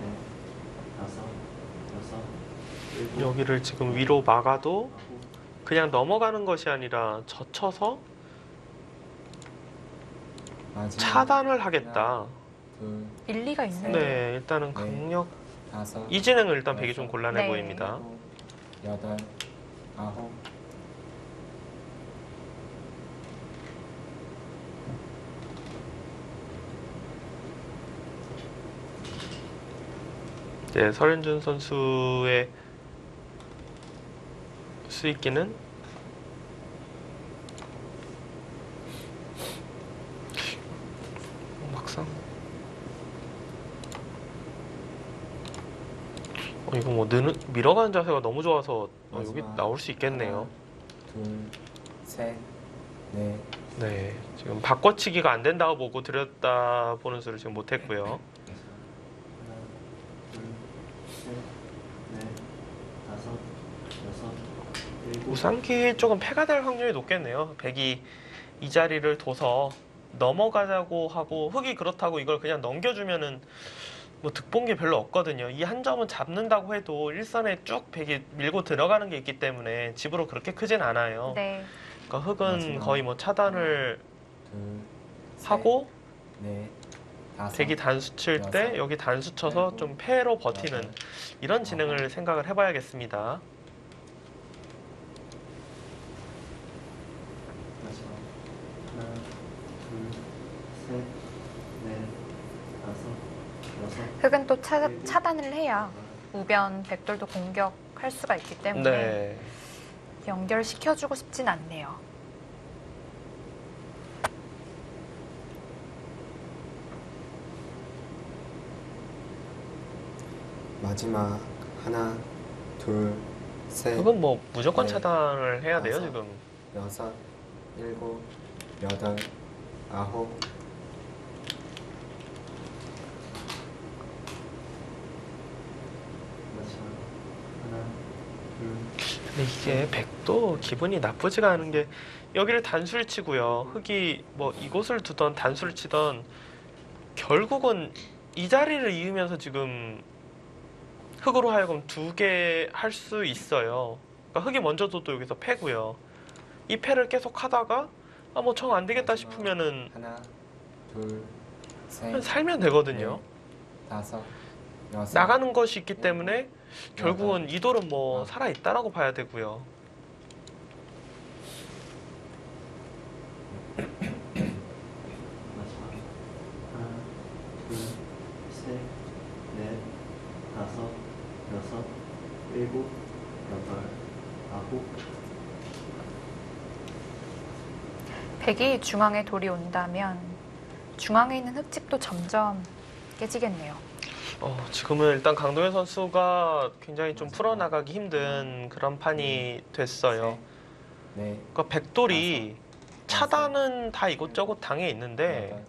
넷, 다섯, 여섯, 일곱, 여기를 지금 위로 막아도 아홉, 그냥 넘어가는 것이 아니라 젖혀서 마지막, 차단을 하겠다. 둘, 일리가 있네요. 네, 일단은 강력 다섯, 이 진행을 일단 백이 좀 곤란해 네. 보입니다. 일곱, 여덟, 아홉, 이제 설현준 선수의 수익기는 막상 이거 뭐 밀어가는 자세가 너무 좋아서 여기 마지막. 나올 수 있겠네요. 둘, 셋, 넷, 네, 지금 바꿔치기가 안 된다고 보고 들였다 보는 수를 지금 못했고요. 하나, 둘, 셋, 넷, 다섯, 여섯, 일곱, 우상기 쪽은 패가 될 확률이 높겠네요. 백이 이 자리를 둬서 넘어가자고 하고 흑이 그렇다고 이걸 그냥 넘겨주면은 뭐 득본 게 별로 없거든요. 이 한 점은 잡는다고 해도 일선에 쭉 백이 밀고 들어가는 게 있기 때문에 집으로 그렇게 크진 않아요. 네. 그러니까 흑은 마지막. 거의 뭐 차단을 둘, 셋, 하고 넷, 다섯, 백이 단수 칠 때 여섯, 여기 단수 쳐서 일곱, 좀 패로 버티는 여덟, 이런 진행을 생각을 해봐야겠습니다. 마지막. 하나, 둘, 셋, 넷, 다섯, 여섯, 흑은 또 차단을 해야 우변 백돌도 공격할 수가 있기 때문에 네. 연결시켜주고 싶진 않네요. 마지막 하나, 둘, 셋, 흑은 뭐 무조건 네. 차단을 해야 돼요 다섯. 지금. 여섯, 일곱, 여덟, 아홉, 근데 이게 백도 기분이 나쁘지가 않은 게 여기를 단수를 치고요. 흑이 뭐 이곳을 두던 단수를 치던 결국은 이 자리를 이으면서 지금 흑으로 하여금 2개 할 수 있어요. 그러니까 흑이 먼저 둬도 여기서 패고요. 이 패를 계속 하다가 아 뭐 정 안 되겠다 싶으면은 하나, 둘, 셋, 그냥 살면 되거든요. 다섯, 여섯. 나가는 것이 있기 때문에 결국은 이 돌은 뭐 살아 있다라고 봐야 되고요. 마지막 하나, 둘, 셋, 넷, 다섯, 여섯, 일곱, 여덟, 아홉. 백이 중앙에 돌이 온다면 중앙에 있는 흑집도 점점 깨지겠네요. 지금은 일단 강동현 선수가 굉장히 좀 풀어나가기 힘든 그런 판이 됐어요. 네, 그러니까 백돌이 차단은 다 이곳저곳 당해 있는데 여덟,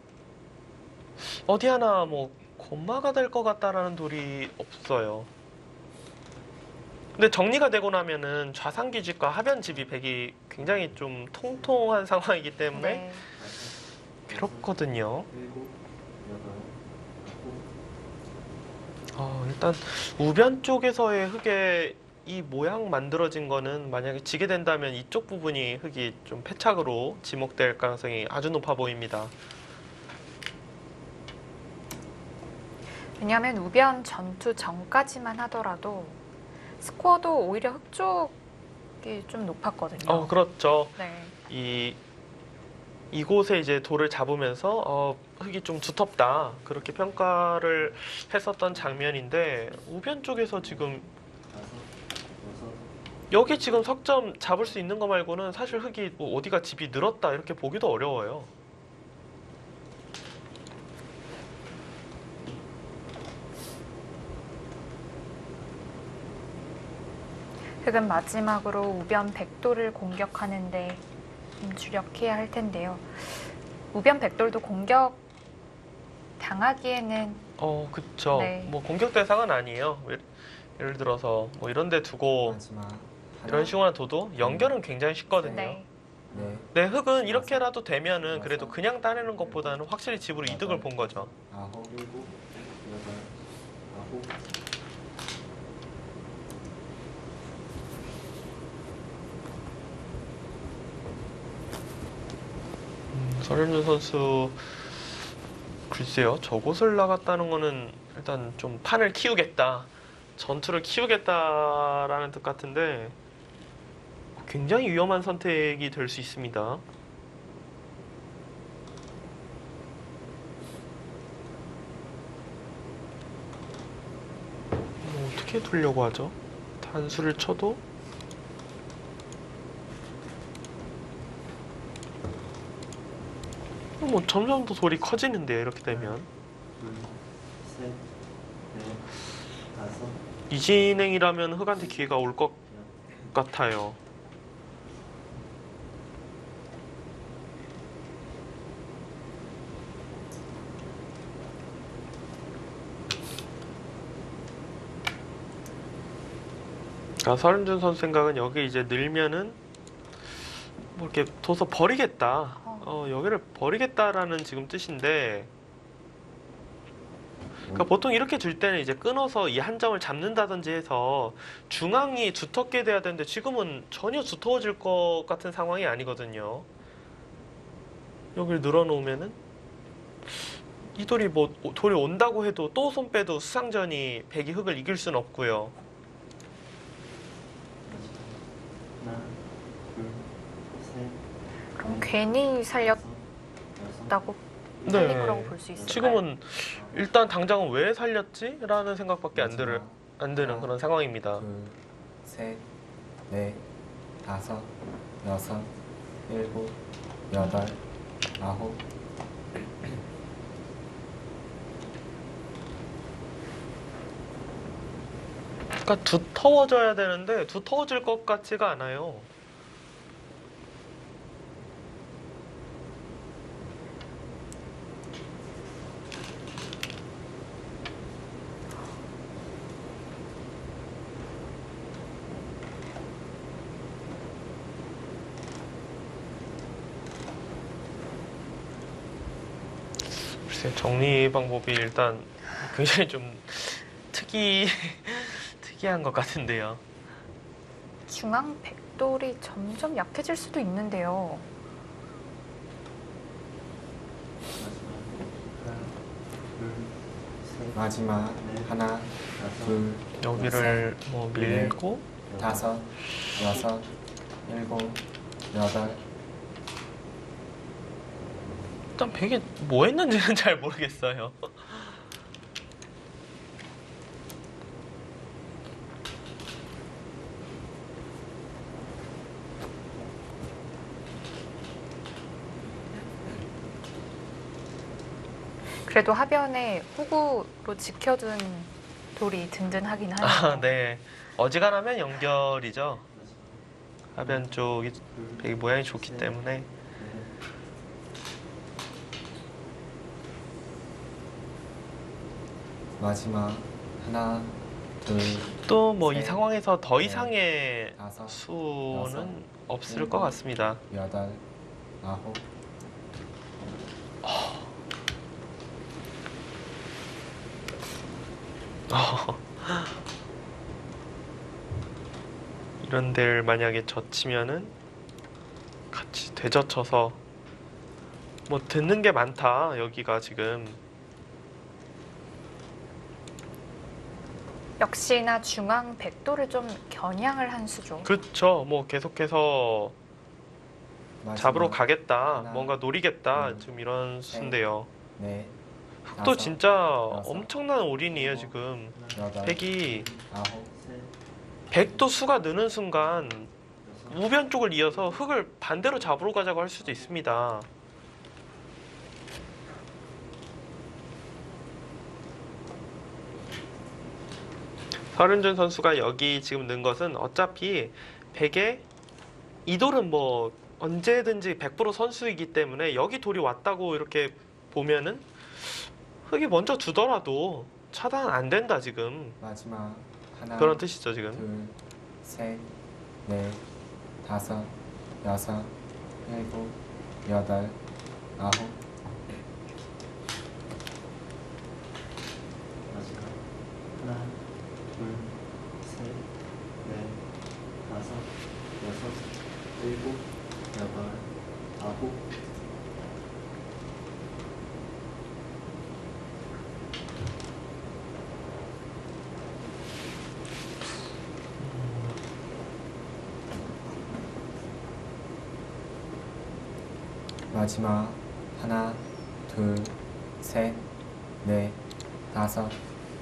어디 하나 뭐 콤마가 될 것 같다라는 돌이 없어요. 근데 정리가 되고 나면은 좌상기집과 하변집이 백이 굉장히 좀 통통한 상황이기 때문에 네. 괴롭거든요. 일곱, 여덟, 아홉. 일단 우변 쪽에서의 흑의 이 모양 만들어진 거는 만약에 지게 된다면 이쪽 부분이 흑이 좀 패착으로 지목될 가능성이 아주 높아 보입니다. 왜냐하면 우변 전투 전까지만 하더라도 스코어도 오히려 흑 쪽이 좀 높았거든요. 그렇죠. 네. 이곳에 이제 돌을 잡으면서 흙이 좀 두텁다 그렇게 평가를 했었던 장면인데 우변 쪽에서 지금 다섯, 여섯, 여기 지금 석점 잡을 수 있는 거 말고는 사실 흙이 뭐 어디가 집이 늘었다 이렇게 보기도 어려워요. 흑은 마지막으로 우변 백돌을 공격하는데 주력해야 할 텐데요. 우변 백돌도 공격 당하기에는 그쵸. 네. 뭐 공격 대상은 아니에요. 예를 들어서 뭐 이런 데 두고 마지막 하나, 이런 식으로 둬도 연결은 굉장히 쉽거든요. 네. 네, 네, 흙은 이렇게라도 되면은 그래도 그냥 따내는 것보다는 확실히 집으로 이득을 본 거죠. 아홉, 일곱, 여덟, 아홉. 서른준 선수 글쎄요, 저곳을 나갔다는 거는 일단 좀 판을 키우겠다, 전투를 키우겠다라는 뜻 같은데 굉장히 위험한 선택이 될 수 있습니다. 어떻게 두려고 하죠? 단수를 쳐도 뭐 점점 더 돌이 커지는데요, 이렇게 되면. 둘, 셋, 넷, 다섯, 이 진행이라면 흑한테 기회가 올 것 같아요. 서른준 선수 생각은 여기 이제 늘면은 뭐 이렇게 둬서 버리겠다. 여기를 버리겠다라는 지금 뜻인데, 그러니까 보통 이렇게 둘 때는 이제 끊어서 이 한 점을 잡는다든지 해서 중앙이 두텁게 돼야 되는데 지금은 전혀 두터워질 것 같은 상황이 아니거든요. 여기를 늘어놓으면은 이 돌이 뭐 돌이 온다고 해도 또 손 빼도 수상전이 백이 흑을 이길 수는 없고요. 하나, 둘, 셋, 그럼 괜히 살렸다고 여섯, 살린 거라고 볼 수 있을까요? 지금은 일단 당장은 왜 살렸지? 라는 생각밖에 안 드는 하나, 그런 상황입니다. 둘, 셋, 넷, 다섯, 여섯, 일곱, 여덟, 아홉. 그러니까 두터워져야 되는데 두터워질 것 같지가 않아요. 글쎄, 정리 방법이 일단 굉장히 좀 특이한 것 같은데요. 중앙 백돌이 점점 약해질 수도 있는데요. 마지막 하나, 둘, 셋, 마지막 하나, 둘, 여기를 뭐 밀고 다섯, 여섯, 일곱, 여덟. 일단 벽에 뭐 했는지는 잘 모르겠어요. 그래도 하변에 후구로 지켜둔 돌이 든든하긴 하네요. 아, 네. 어지간하면 연결이죠. 하변 쪽이 되게 모양이 좋기 때문에. 마지막 하나, 둘, 또 뭐 이 셋, 상황에서 더 넷, 이상의 다섯, 수는 여섯, 없을 일곱. 것 같습니다. 여덟, 아홉. 이런 데를 만약에 젖히면은 같이 되젖혀서 뭐 듣는 게 많다. 여기가 지금 역시나 중앙 백돌을 좀 겨냥을 한 수죠. 그쵸. 뭐 계속해서 마지막 잡으러 가겠다. 하나, 뭔가 노리겠다. 둘, 지금 이런 셋, 수인데요. 넷, 또 다섯, 진짜 여섯, 엄청난 올인이에요. 일곱, 지금 여덟, 백이 아홉. 100도 수가 느는 순간 우변 쪽을 이어서 흙을 반대로 잡으러 가자고 할 수도 있습니다. 서른준 선수가 여기 지금 넣은 것은 어차피 100에 이 돌은 뭐 언제든지 100% 선수이기 때문에 여기 돌이 왔다고 이렇게 보면은 흙이 먼저 두더라도 차단 안 된다 지금. 마지막 하나, 그런 뜻이죠 지금. 둘, 셋, 넷, 다섯, 여섯, 일곱, 여덟, 아홉. 마지막 하나, 둘, 셋, 넷, 다섯, 여섯, 일곱, 여덟, 아홉. 마지막 하나, 둘, 셋, 넷, 다섯,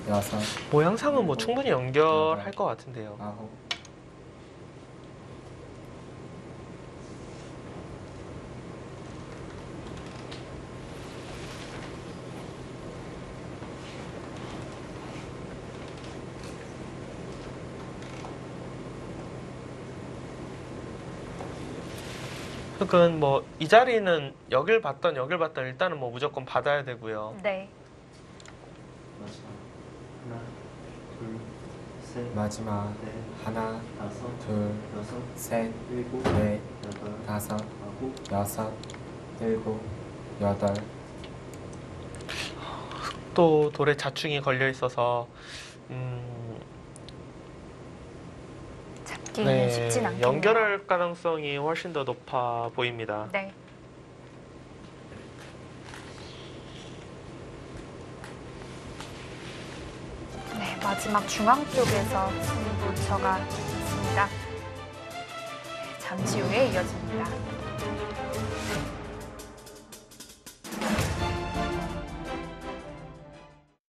여섯, 모양상은 뭐 충분히 연결할 것 같은데요. 아홉. 흙은 뭐 이 자리는 여길 받던 일단은 뭐 무조건 받아야 되고요. 네. 마지막 하나, 둘, 셋, 마지막 넷, 하나, 다섯, 둘, 여섯, 셋, 일곱, 넷, 여덟, 다섯, 아홉. 여섯, 일곱, 여덟. 또 돌에 자충이 걸려 있어서 잡기는 쉽진 않겠네요. 연결할 가능성이 훨씬 더 높아 보입니다. 네. 네, 마지막 중앙 쪽에서 승부처가 있습니다. 잠시 후에 이어집니다.